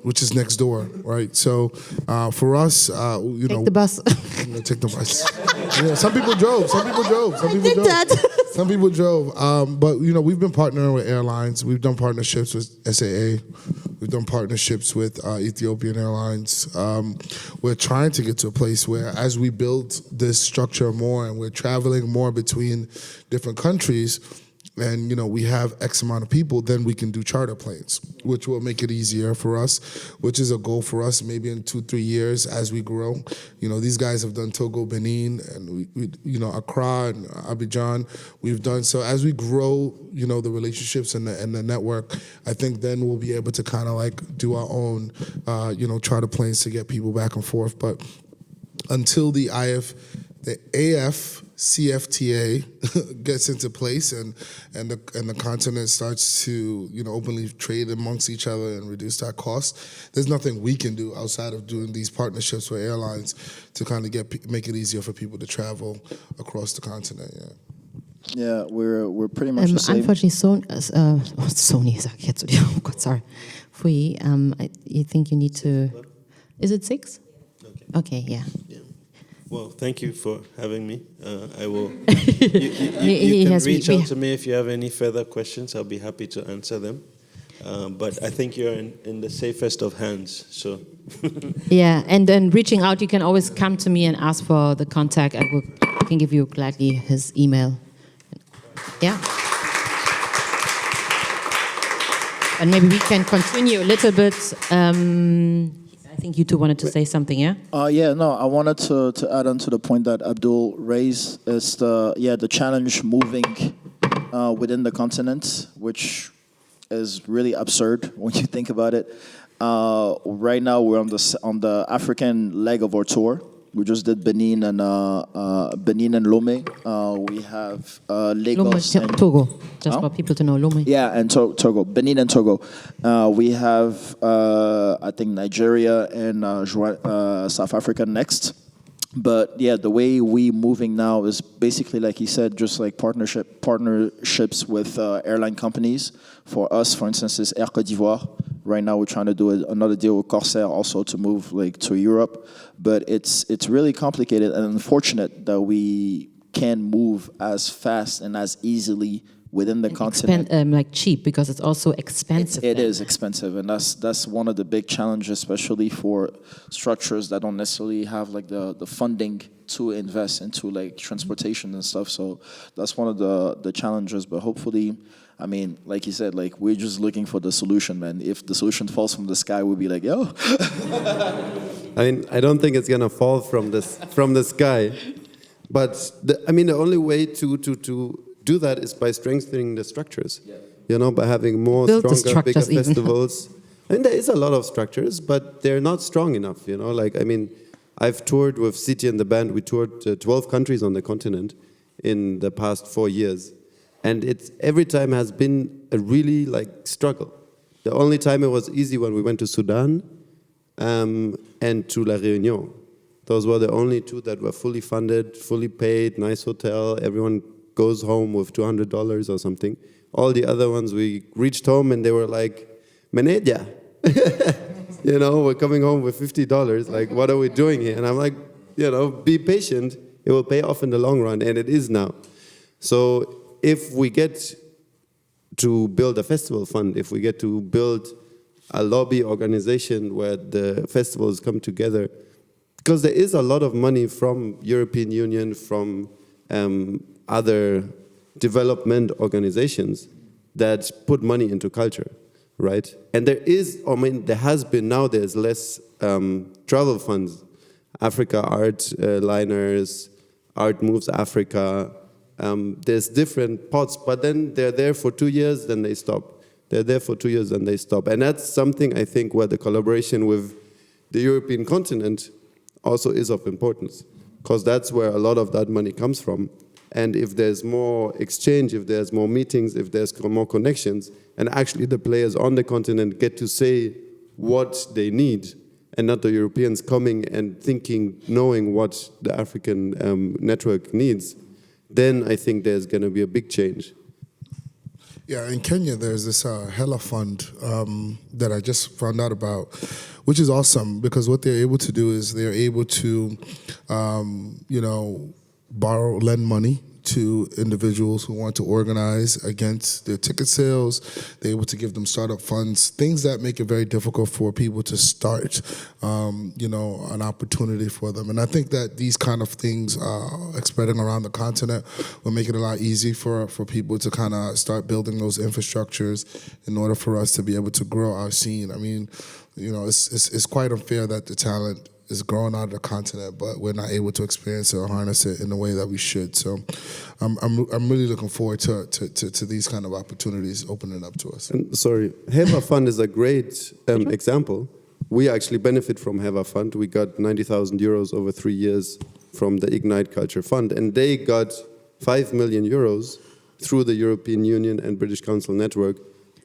which is next door, right? So for us, Take the bus. Take the bus. Some people drove. Some people drove. But we've been partnering with airlines. We've done partnerships with SAA. We've done partnerships with Ethiopian Airlines. We're trying to get to a place where, as we build this structure more, and we're traveling more between different countries, and we have X amount of people, then we can do charter planes, which will make it easier for us, which is a goal for us maybe in 2-3 years as we grow. These guys have done Togo, Benin, and we Accra and Abidjan. We've done so as we grow, the relationships and the network. I think then we'll be able to kind of like do our own, charter planes to get people back and forth. But until the AFCFTA gets into place and the continent starts to openly trade amongst each other and reduce that cost, there's nothing we can do outside of doing these partnerships with airlines to kind of make it easier for people to travel across the continent. Yeah, we're pretty much the same. Unfortunately, Sony, sag ich jetzt zu dir. Oh Gott, sorry. Fui, you think you need to... Is it 6? Okay, yeah. Well, thank you for having me. I will. You can reach out to me if you have any further questions. I'll be happy to answer them. But I think you're in the safest of hands. So. Yeah, and then reaching out, you can always come to me and ask for the contact. I can give you gladly his email. Yeah. And maybe we can continue a little bit. I think you two wanted to say something, yeah? I wanted to add on to the point that Abdul raised is the challenge moving within the continent, which is really absurd when you think about it. Right now we're on the African leg of our tour. We just did Benin and Lomé. We have Lagos and Togo, just for people to know Lomé. Yeah, and Togo, Benin and Togo. We have I think Nigeria and South Africa next. But yeah, the way we moving now is basically, like he said, just like partnerships with airline companies. For us, for instance, is Air Côte d'Ivoire. Right now, we're trying to do another deal with Corsair also to move like to Europe. But it's really complicated and unfortunate that we can't move as fast and as easily within the continent. Like cheap, because it's also expensive. It is expensive, and that's one of the big challenges, especially for structures that don't necessarily have like the funding to invest into like transportation and stuff. So that's one of the challenges. But hopefully, I mean, like you said, like we're just looking for the solution, man. If the solution falls from the sky, we'll be like, yo. I mean, I don't think it's gonna fall from the sky, but the only way to do that is by strengthening the structures. Yeah. You know, by having more stronger, bigger festivals. I mean, there is a lot of structures, but they're not strong enough. You know, like I've toured with City and the band. We toured 12 countries on the continent in the past 4 years. And it's every time has been a really like struggle. The only time it was easy when we went to Sudan and to La Réunion. Those were the only two that were fully funded, fully paid, nice hotel. Everyone goes home with $200 or something. All the other ones, we reached home and they were like, Menedia. You know, we're coming home with $50. Like, what are we doing here? And I'm like, you know, be patient. It will pay off in the long run, and it is now. So if we get to build a festival fund, if we get to build a lobby organization where the festivals come together, because there is a lot of money from European Union, from other development organizations that put money into culture, right? And there has been, now there's less travel funds, Africa Art Liners, Art Moves Africa. There's different pots, but then they're there for 2 years, then they stop. They're there for 2 years, then they stop. And that's something I think where the collaboration with the European continent also is of importance, because that's where a lot of that money comes from. And if there's more exchange, if there's more meetings, if there's more connections, and actually the players on the continent get to say what they need, and not the Europeans coming and thinking, knowing what the African network needs, then I think there's going to be a big change. Yeah, in Kenya, there's this Hela fund that I just found out about, which is awesome, because what they're able to do is they're able to, lend money to individuals who want to organize against their ticket sales. They're able to give them startup funds, things that make it very difficult for people to start, an opportunity for them. And I think that these kind of things spreading around the continent will make it a lot easier for people to kind of start building those infrastructures in order for us to be able to grow our scene. I mean, it's quite unfair that the talent is growing out of the continent, but we're not able to experience it or harness it in the way that we should. So I'm really looking forward to these kind of opportunities opening up to us. And sorry, Heva Fund is a great example. We actually benefit from Heva Fund. We got 90,000 euros over 3 years from the Ignite Culture Fund, and they got 5 million euros through the European Union and British Council Network.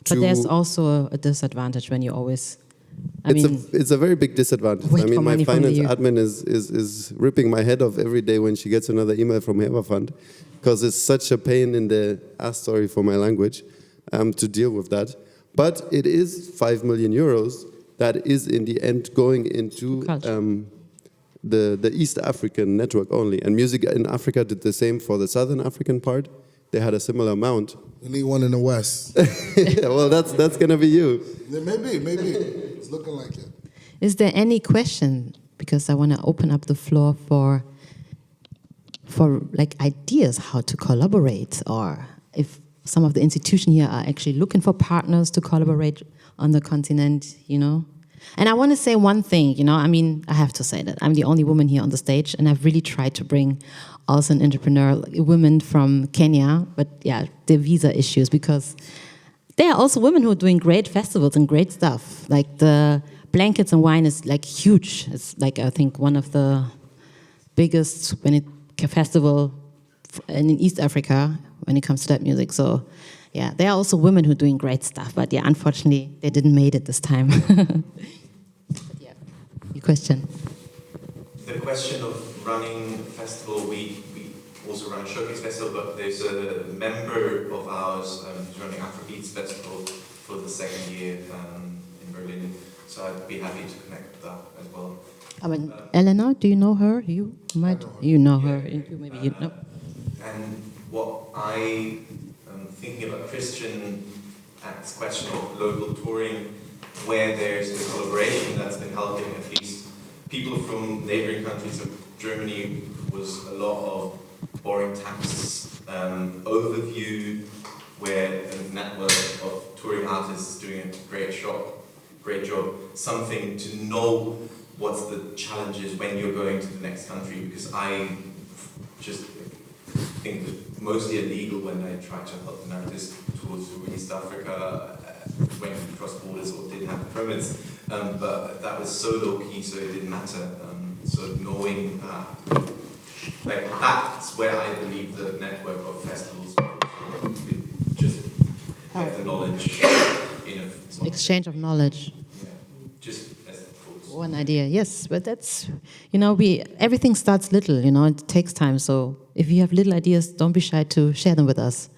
But there's also a disadvantage when you always... It's a very big disadvantage. I mean, my finance admin is ripping my head off every day when she gets another email from Heva Fund, because it's such a pain in the ass, sorry for my language, to deal with that. But it is 5 million euros that is in the end going into the East African network only, and Music in Africa did the same for the Southern African part. They had a similar amount. We need one in the West. Yeah, well, that's gonna be you. Yeah, maybe. It's looking like it. Is there any question? Because I want to open up the floor for like ideas how to collaborate, or if some of the institutions here are actually looking for partners to collaborate on the continent, you know. And I want to say one thing, you know, I mean, I have to say that I'm the only woman here on the stage, and I've really tried to bring also an entrepreneur, women from Kenya, but yeah, the visa issues, because there are also women who are doing great festivals and great stuff. Like the Blankets and Wine is like huge. It's like, I think, one of the biggest festival in East Africa when it comes to that music. So yeah, there are also women who are doing great stuff, but yeah, unfortunately, they didn't make it this time. But yeah, your question. The question of running a festival, we also run a showcase festival, but there's a member of ours who's running Afrobeats Festival for the second year in Berlin, so I'd be happy to connect with that as well. I mean, Elena, do you know her? You might, you know her, maybe you know. And what I am thinking about Christian Act's question of local touring, where there's the collaboration that's been helping at least people from neighboring countries of Germany was a lot of boring tax overview, where the network of touring artists is doing a great job, something to know what's the challenges when you're going to the next country, because I just think that mostly illegal when I try to help an artist tours through East Africa when we crossed borders or didn't have permits, but that was so low key, so it didn't matter. So knowing like that's where I believe the network of festivals just get the knowledge in a Exchange of knowledge. yeah, just as thoughts. One idea, yes, but that's, you know, everything starts little, you know, it takes time. So if you have little ideas, don't be shy to share them with us.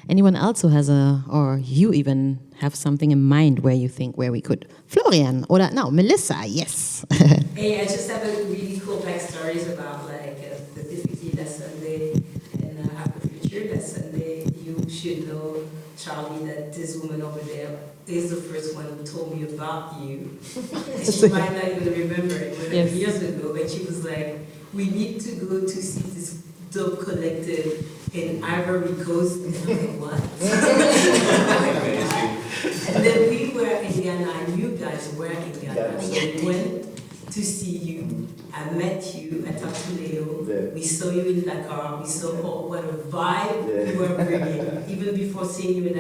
Anyone else who has or you even have something in mind where you think where we could? Florian, or no, Melissa, yes. Hey, I just have a really cool backstories about like specifically that Sunday in Afrofuture. That Sunday, you should know, Charlie, that this woman over there is the first one who told me about you. And she might not even remember it, but Yes. years ago, but she was like, we need to go to see this dope collective in Ivory Coast. And I'm like, what? And then we were in Ghana, and you guys were in Ghana. So we went to see you. I met you at Takuleo. Yeah. We saw you in Dakar. We saw what a vibe you were bringing. Even before seeing you in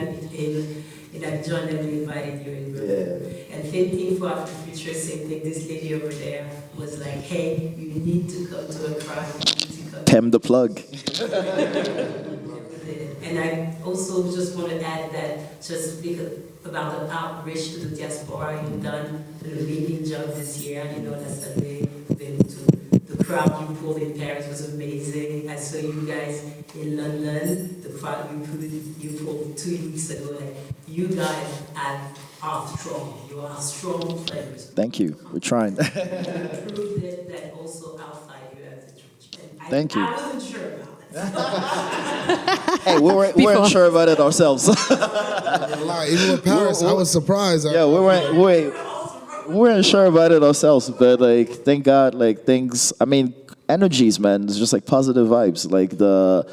that John that we invited you in Berlin. And same thing for Afrofuture, same thing. This lady over there was like, hey, you need to come to a crowd. You need to come. Pam the plug. And I also just want to add that just speak about the outreach to the diaspora. You've done an amazing job this year. You know, that Sunday, the crowd you pulled in Paris was amazing. I saw you guys in London, the crowd you pulled 2 weeks ago. Like, you guys are strong. You are strong players. Thank you. We're trying. You proved it that also outside you as a church. And Thank you. I wasn't sure about it. Hey, we weren't sure about it ourselves. Even with Paris, I was surprised. Yeah, we weren't sure about it ourselves, but like, thank God, like things. I mean, energies, man. It's just like positive vibes. Like the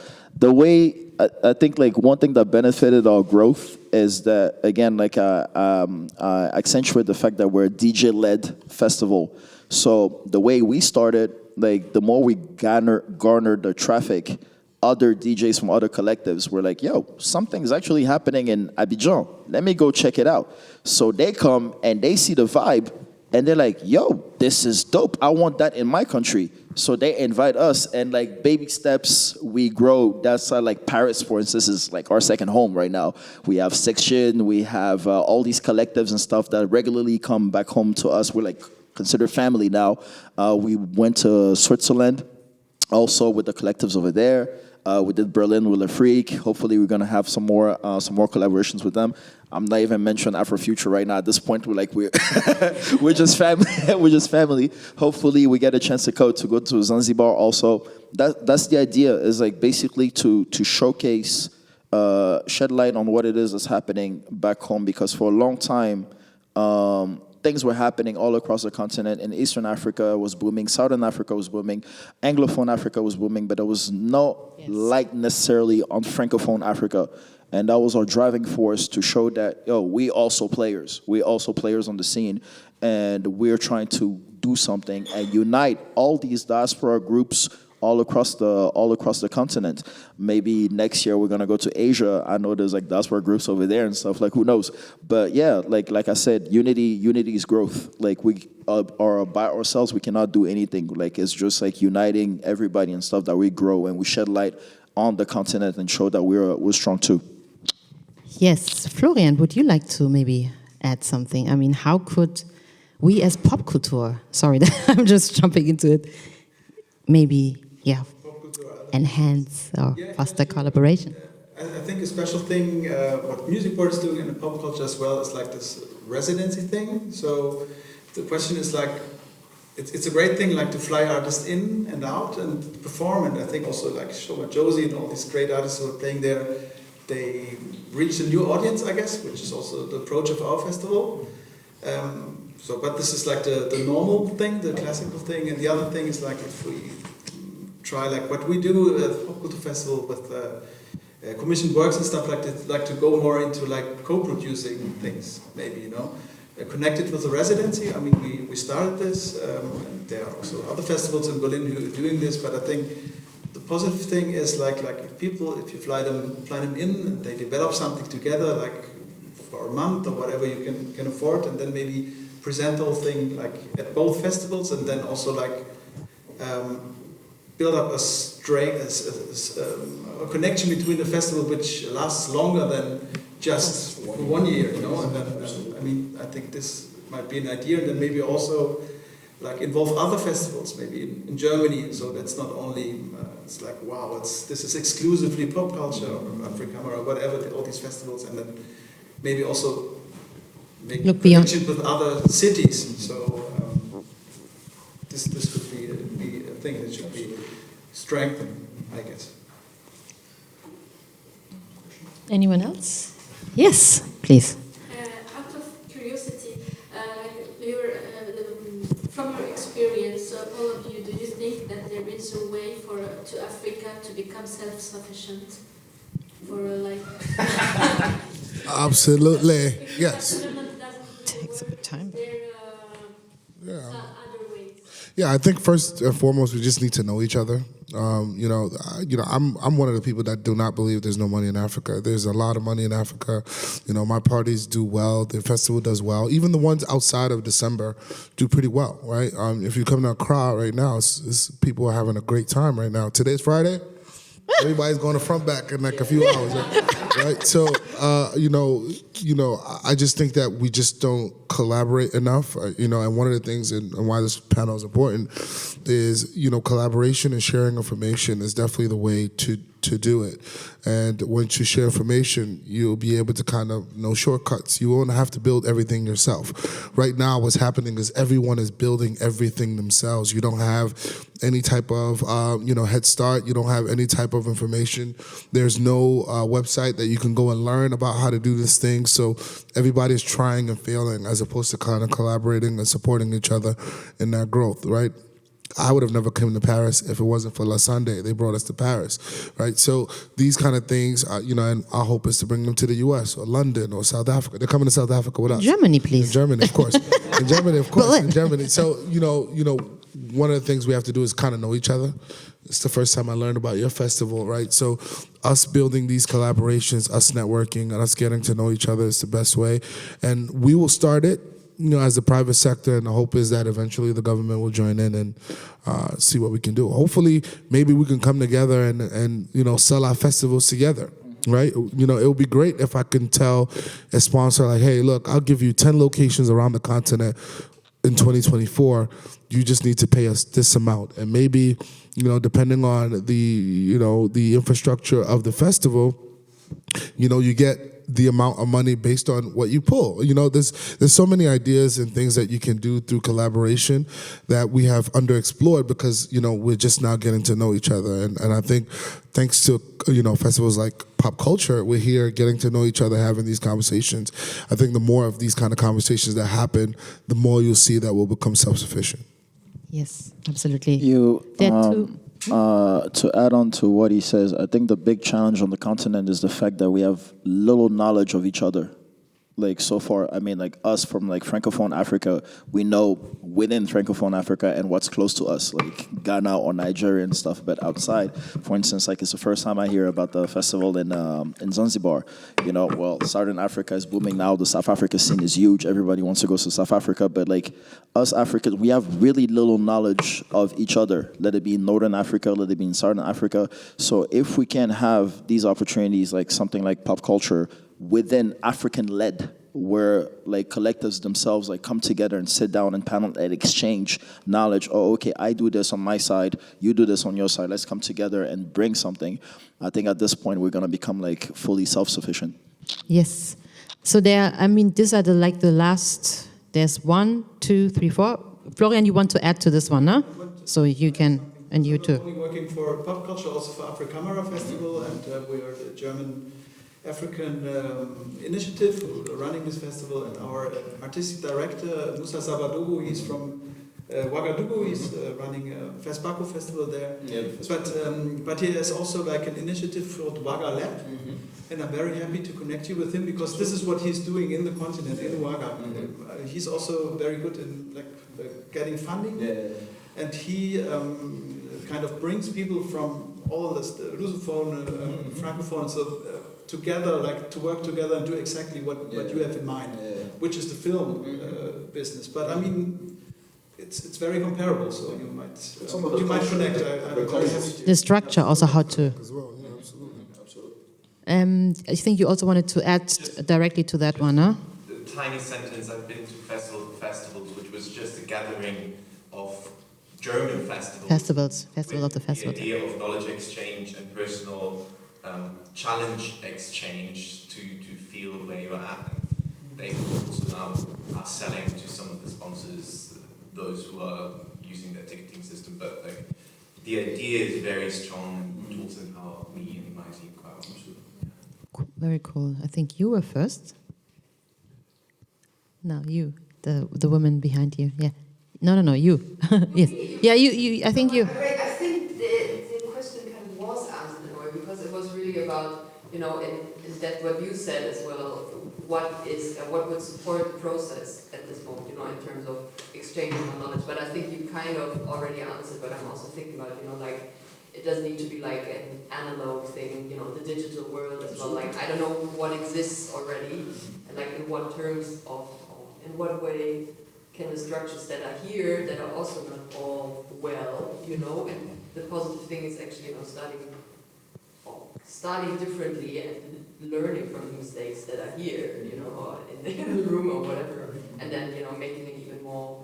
way I think, like one thing that benefited our growth is that again, like accentuate the fact that we're a DJ-led festival. So the way we started, like the more we garnered the traffic, other DJs from other collectives were like, yo, something's actually happening in Abidjan. Let me go check it out. So they come and they see the vibe and they're like, yo, this is dope. I want that in my country. So they invite us, and like baby steps, we grow. That's like Paris, for instance, is like our second home right now. We have Section, we have all these collectives and stuff that regularly come back home to us. We're like considered family now. We went to Switzerland also with the collectives over there. We did Berlin with Le Freak. Hopefully, we're gonna have some more collaborations with them. I'm not even mentioning Afrofuture right now. At this point, we're we're just family. We're just family. Hopefully, we get a chance to go to Zanzibar. Also, that's the idea. Is like basically to showcase, shed light on what it is that's happening back home. Because for a long time, things were happening all across the continent. In Eastern Africa was booming, Southern Africa was booming, Anglophone Africa was booming, but there was no light necessarily on Francophone Africa. And that was our driving force to show that, we also players. We also players on the scene. And we're trying to do something and unite all these diaspora groups all across the continent. Maybe next year we're gonna go to Asia. I know there's like diaspora groups over there and stuff. Like who knows? But yeah, like I said, unity is growth. Like we are by ourselves, we cannot do anything. Like it's just like uniting everybody and stuff that we grow and we shed light on the continent and show that we're strong too. Yes, Florian, would you like to maybe add something? I mean, how could we as Pop-Kultur, sorry, I'm just jumping into it, maybe enhance or foster collaboration? I think a special thing, what Music Board is doing in the pop culture as well, is like this residency thing. So the question is like, it's a great thing like to fly artists in and out and perform. And I think also like Shoma Josie and all these great artists who are playing there, they reach a new audience, I guess, which is also the approach of our festival. But this is like the normal thing, the classical thing. And the other thing is like if we try like what we do at the Pop-Kultur Festival with commissioned works and stuff like to go more into like co-producing things, maybe, connected with the residency. I mean, we started this, and there are also other festivals in Berlin who are doing this, but I think the positive thing is like if you fly them in and they develop something together, like for a month or whatever you can afford, and then maybe present the whole thing like at both festivals, and then also like build up a connection between the festival which lasts longer than just 1 year, And then, I think this might be an idea, and then maybe also like involve other festivals, maybe in Germany. So that's not only it's like this is exclusively pop culture or Africa or whatever, all these festivals, and then maybe also make connections with other cities. So this could be a thing that should be strengthened, I guess. Anyone else? Yes, please. Out of curiosity, from your experience, all of you, do you think that there is a way to Africa to become self-sufficient? Absolutely, yes. Takes a bit of time. Yeah, I think first and foremost we just need to know each other. I'm one of the people that do not believe there's no money in Africa. There's a lot of money in Africa. My parties do well. The festival does well. Even the ones outside of December do pretty well, right? If you come to Accra right now, people are having a great time right now. Today's Friday. Everybody's going to front back in like a few hours, right? So, I just think that we just don't collaborate enough, and one of the things and why this panel is important is, collaboration and sharing information is definitely the way to do it. And once you share information, you'll be able to kind of know shortcuts. You won't have to build everything yourself. Right now, what's happening is everyone is building everything themselves. You don't have any type of, head start. You don't have any type of information. There's no website that you can go and learn about how to do this thing. So everybody's trying and failing as opposed to kind of collaborating and supporting each other in that growth, right? I would have never come to Paris if it wasn't for La Sunday. They brought us to Paris, right? So these kind of things, and our hope is to bring them to the U.S. or London or South Africa. They're coming to South Africa with us. Germany, please. In Germany, of course. In Germany, of course. In Germany. So, one of the things we have to do is kind of know each other. It's the first time I learned about your festival, right? So us building these collaborations, us networking, and us getting to know each other is the best way. And we will start it, as the private sector, and the hope is that eventually the government will join in and see what we can do. Hopefully, maybe we can come together and sell our festivals together, right? It would be great if I can tell a sponsor, like, hey, look, I'll give you 10 locations around the continent. in 2024, you just need to pay us this amount. And maybe, depending on the infrastructure of the festival, you get the amount of money based on what you pull. There's so many ideas and things that you can do through collaboration that we have underexplored because, we're just now getting to know each other. And I think thanks to, festivals like Pop-Kultur, we're here getting to know each other, having these conversations. I think the more of these kind of conversations that happen, the more you'll see that we'll become self-sufficient. Yes, absolutely. To add on to what he says, I think the big challenge on the continent is the fact that we have little knowledge of each other. Like so far, us from Francophone Africa, we know within Francophone Africa and what's close to us, like Ghana or Nigeria and stuff. But outside, for instance, it's the first time I hear about the festival in Zanzibar. Southern Africa is booming now. The South Africa scene is huge. Everybody wants to go to South Africa. But us Africans, we have really little knowledge of each other. Let it be in Northern Africa, let it be in Southern Africa. So if we can have these opportunities, like something like Pop-Kultur, within African-led, where collectives themselves come together and sit down and panel and exchange knowledge. Oh, okay, I do this on my side, you do this on your side. Let's come together and bring something. I think at this point we're gonna become fully self-sufficient. Yes. So these are the last. There's 1, 2, 3, 4. Florian, you want to add to this one, huh? So you can, and you too. I'm working for Pop-Kultur, also for Afrikamera Festival, and we are the German African initiative running this festival, and our artistic director Musa Sabadougou, he's from Ouagadougou, he's running a Fespaco festival there. Yeah, but he has also an initiative called Ouaga Lab, and I'm very happy to connect you with him because this is what he's doing in the continent, in Ouaga. He's also very good in getting funding, and he kind of brings people from all the Lusophone, Francophone, together, to work together and do exactly what you have in mind, which is the film business. But it's very comparable, so you might connect. The structure also how to. As well, yeah, absolutely. I think you also wanted to add directly to that one, huh? The tiny sentence, I've been to festivals, which was just a gathering of German festivals. Festival of the festival. The idea of knowledge exchange and personal challenge exchange to feel where you're at. They also now are selling to some of the sponsors, those who are using their ticketing system. But the idea is very strong and also how me and my team quite much. Very cool. I think you were first. No, you, the woman behind you. Yeah. No, you. Yes. Yeah, you. I think you. I think the question kind of was answered in a way because it was really about, is that what you said as well, what would support the process at this moment, in terms of exchanging knowledge. But I think you kind of already answered what I'm also thinking about, it doesn't need to be an analog thing, the digital world as well. I don't know what exists already, and in what terms of, in what way can the structures that are here that are also not all well, and the positive thing is actually, starting differently and learning from the mistakes that are here, or in the room or whatever, and then, making it even more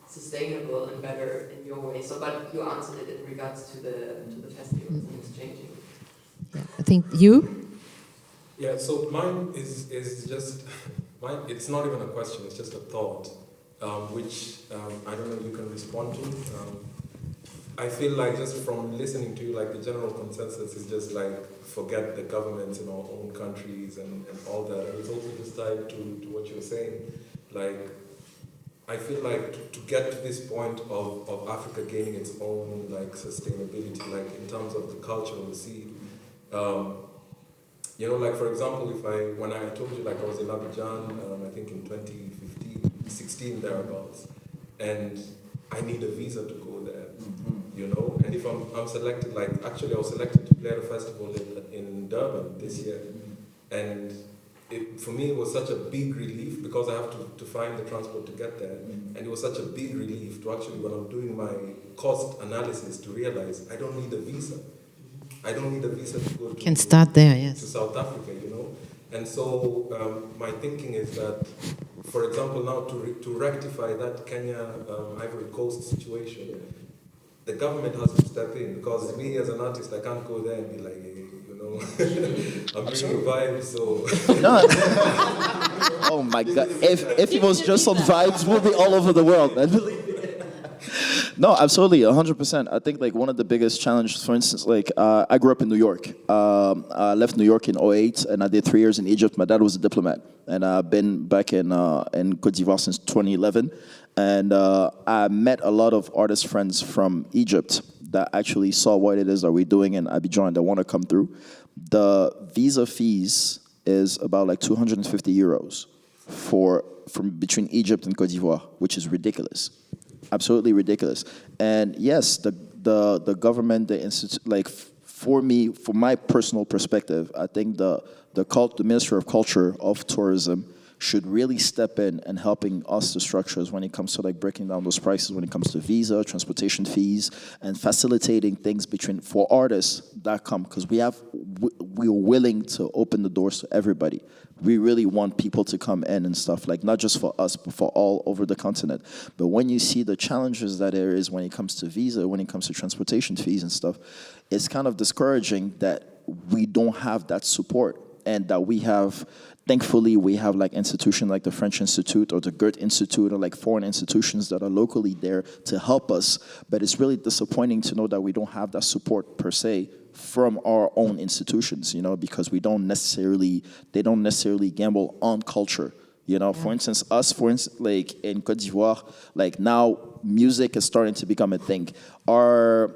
sustainable and better in your way. So, but you answered it in regards to the festivals and exchanging. Yeah, I think you? Yeah, so mine is just, it's not even a question, it's just a thought, which I don't know you can respond to. I feel just from listening to you, the general consensus is just forget the governments in our own countries and all that. And it's also just tied to what you're saying. I feel to get to this point of Africa gaining its own sustainability, in terms of the cultural seed. For example, when I told you I was in Abidjan, I think in 2015, 16 thereabouts, and I need a visa to go there. And if I'm selected, actually I was selected to play at a festival in Durban this year, and for me it was such a big relief because I have to find the transport to get there, and it was such a big relief to actually, when I'm doing my cost analysis, to realize I don't need a visa. I don't need a visa to go can start there, yes. to South Africa, And so my thinking is that for example, now to rectify that Kenya Ivory Coast situation, the government has to step in, because me as an artist, I can't go there and be like, you know, I'm bringing vibes, so. No. Oh my God! If it was just on vibes, we'll be all over the world, man. No, absolutely, 100%. I think like one of the biggest challenges, for instance, like I grew up in New York. I left New York in '08, and I did 3 years in Egypt. My dad was a diplomat, and I've been back in Côte d'Ivoire since 2011. And I met a lot of artist friends from Egypt that actually saw what it is that we're doing in Abidjan that want to come through. The visa fees is about like 250 euros from between Egypt and Côte d'Ivoire, which is ridiculous. Absolutely ridiculous. And yes, the government, the institute, like for me, from my personal perspective, I think the Ministry of Culture of Tourism should really step in and helping us the structures when it comes to like breaking down those prices when it comes to visa, transportation fees, and facilitating things for artists that come, because we're willing to open the doors to everybody. We really want people to come in and stuff, like not just for us, but for all over the continent. But when you see the challenges that there is when it comes to visa, when it comes to transportation fees and stuff, it's kind of discouraging that we don't have that support, and that we have, thankfully, we have like institutions like the French Institute or the Goethe Institute or like foreign institutions that are locally there to help us. But it's really disappointing to know that we don't have that support per se from our own institutions, you know, because they don't necessarily gamble on culture. You know, for instance, like in Côte d'Ivoire, like now music is starting to become a thing. Our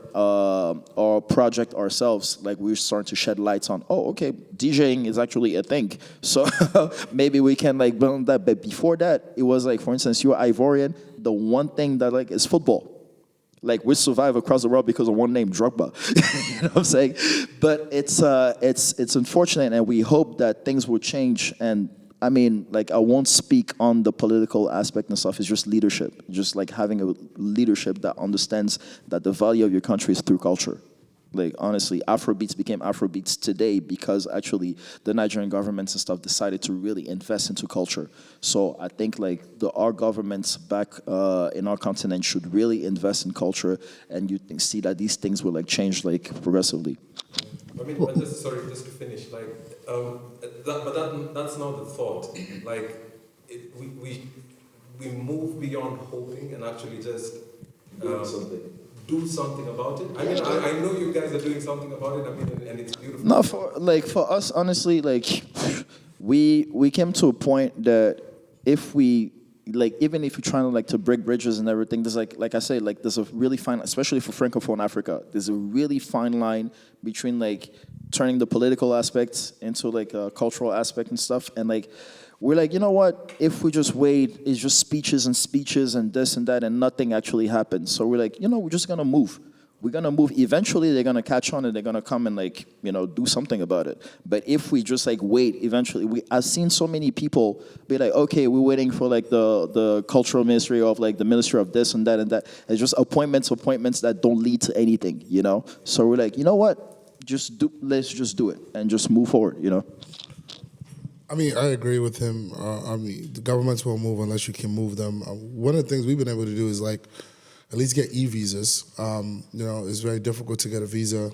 project ourselves, like we're starting to shed lights on, oh, okay, DJing is actually a thing. So maybe we can like build that. But before that, it was like, for instance, you're Ivorian, the one thing that like is football. Like we survive across the world because of one name, Drogba. You know what I'm saying? But it's unfortunate, and we hope that things will change. And I mean, like, I won't speak on the political aspect and stuff. It's just leadership. Just like having a leadership that understands that the value of your country is through culture. Like, honestly, Afrobeats became Afrobeats today because actually the Nigerian governments and stuff decided to really invest into culture. So I think like our governments back in our continent should really invest in culture, and you see that these things will like change like progressively. I mean, but just to finish, like, that's not the thought. Like, we move beyond hoping and actually just do something about it. I mean, I know you guys are doing something about it. I mean, and it's beautiful. No, for us, honestly, like we came to a point that if we like, even if you're trying to like to break bridges and everything, there's like I say, like there's a really fine, especially for Francophone Africa, there's a really fine line between like turning the political aspects into like a cultural aspect and stuff, and like we're like, you know what, if we just wait, it's just speeches and this and that, and nothing actually happens. So we're like, you know, we're just gonna move. We're gonna move. Eventually, they're gonna catch on and they're gonna come and like, you know, do something about it. But if we just like wait, eventually, I've seen so many people be like, okay, we're waiting for like the cultural ministry of like the ministry of this and that and that. It's just appointments that don't lead to anything, you know. So we're like, you know what, let's just do it and just move forward, you know. I mean, I agree with him. I mean, the governments won't move unless you can move them. One of the things we've been able to do is like at least get e-visas. You know, it's very difficult to get a visa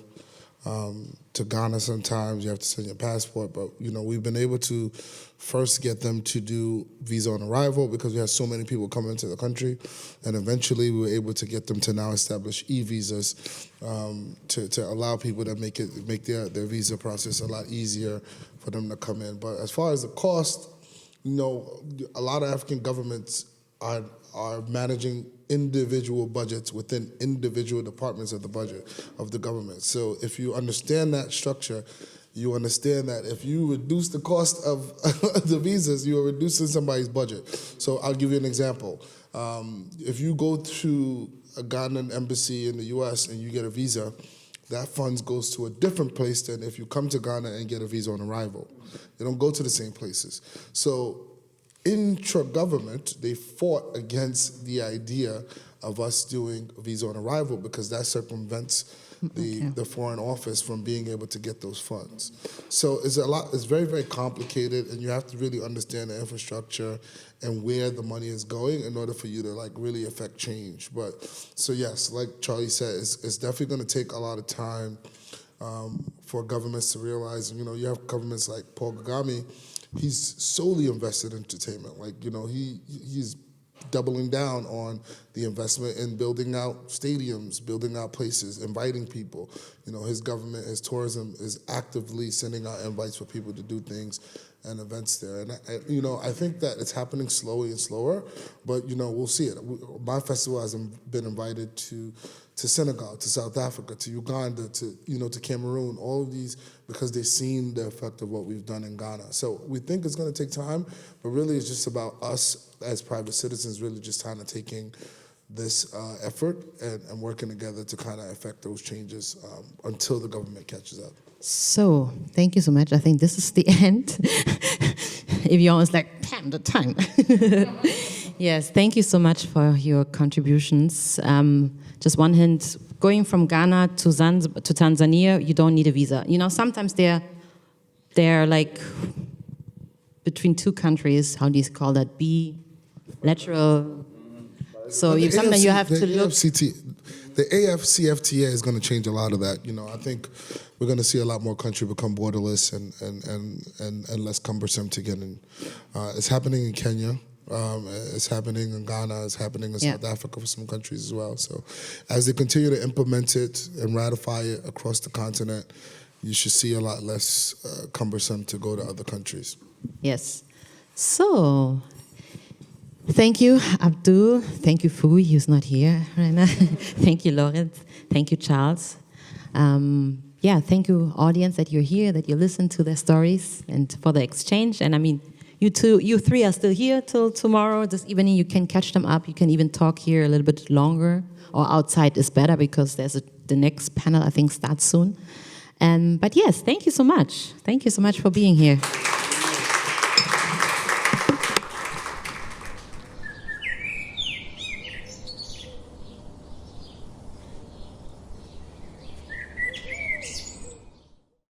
to Ghana sometimes. You have to send your passport. But, you know, we've been able to first get them to do visa on arrival because we had so many people coming into the country. And eventually we were able to get them to now establish e-visas to allow people to make their visa process a lot easier for them to come in. But as far as the cost, you know, a lot of African governments are managing individual budgets within individual departments of the budget of the government. So if you understand that structure, you understand that if you reduce the cost of the visas, you are reducing somebody's budget. So I'll give you an example. If you go to a Ghanaian embassy in the US and you get a visa, that funds goes to a different place than if you come to Ghana and get a visa on arrival. They don't go to the same places. So intra-government, they fought against the idea of us doing visa on arrival because that circumvents the foreign office from being able to get those funds. So it's very, very complicated, and you have to really understand the infrastructure and where the money is going in order for you to like really affect change. But so yes, like Charlie said, it's definitely going to take a lot of time for governments to realize. You know, you have governments like Paul Kagame. He's solely invested in entertainment. Like, you know, he's doubling down on the investment in building out stadiums, building out places, inviting people. You know, his government, his tourism is actively sending out invites for people to do things and events there. And, you know, I think that it's happening slowly and slower, but, you know, we'll see it. My festival has been invited to Senegal, to South Africa, to Uganda, to Cameroon, all of these, because they've seen the effect of what we've done in Ghana. So we think it's going to take time, but really it's just about us as private citizens really just kind of taking this effort and working together to kind of affect those changes until the government catches up. So, thank you so much. I think this is the end. If you're almost like, damn, the time. Yes, thank you so much for your contributions. Just one hint, going from Ghana to Tanzania, you don't need a visa. You know, sometimes they're like between two countries, how do you call that, bilateral. So sometimes you have to look. The AFCFTA is going to change a lot of that. You know, I think we're going to see a lot more country become borderless and less cumbersome to get in. It's happening in Kenya. It's happening in Ghana. It's happening in South Africa for some countries as well. So as they continue to implement it and ratify it across the continent, you should see a lot less cumbersome to go to other countries. Yes. So, thank you, Abdul. Thank you, Fui, who's not here right now. Thank you, Lorenz. Thank you, Charles. Thank you, audience, that you're here, that you listen to their stories and for the exchange. And I mean, you three are still here till tomorrow. This evening, you can catch them up. You can even talk here a little bit longer, or outside is better because the next panel, I think, starts soon. But yes, thank you so much. Thank you so much for being here.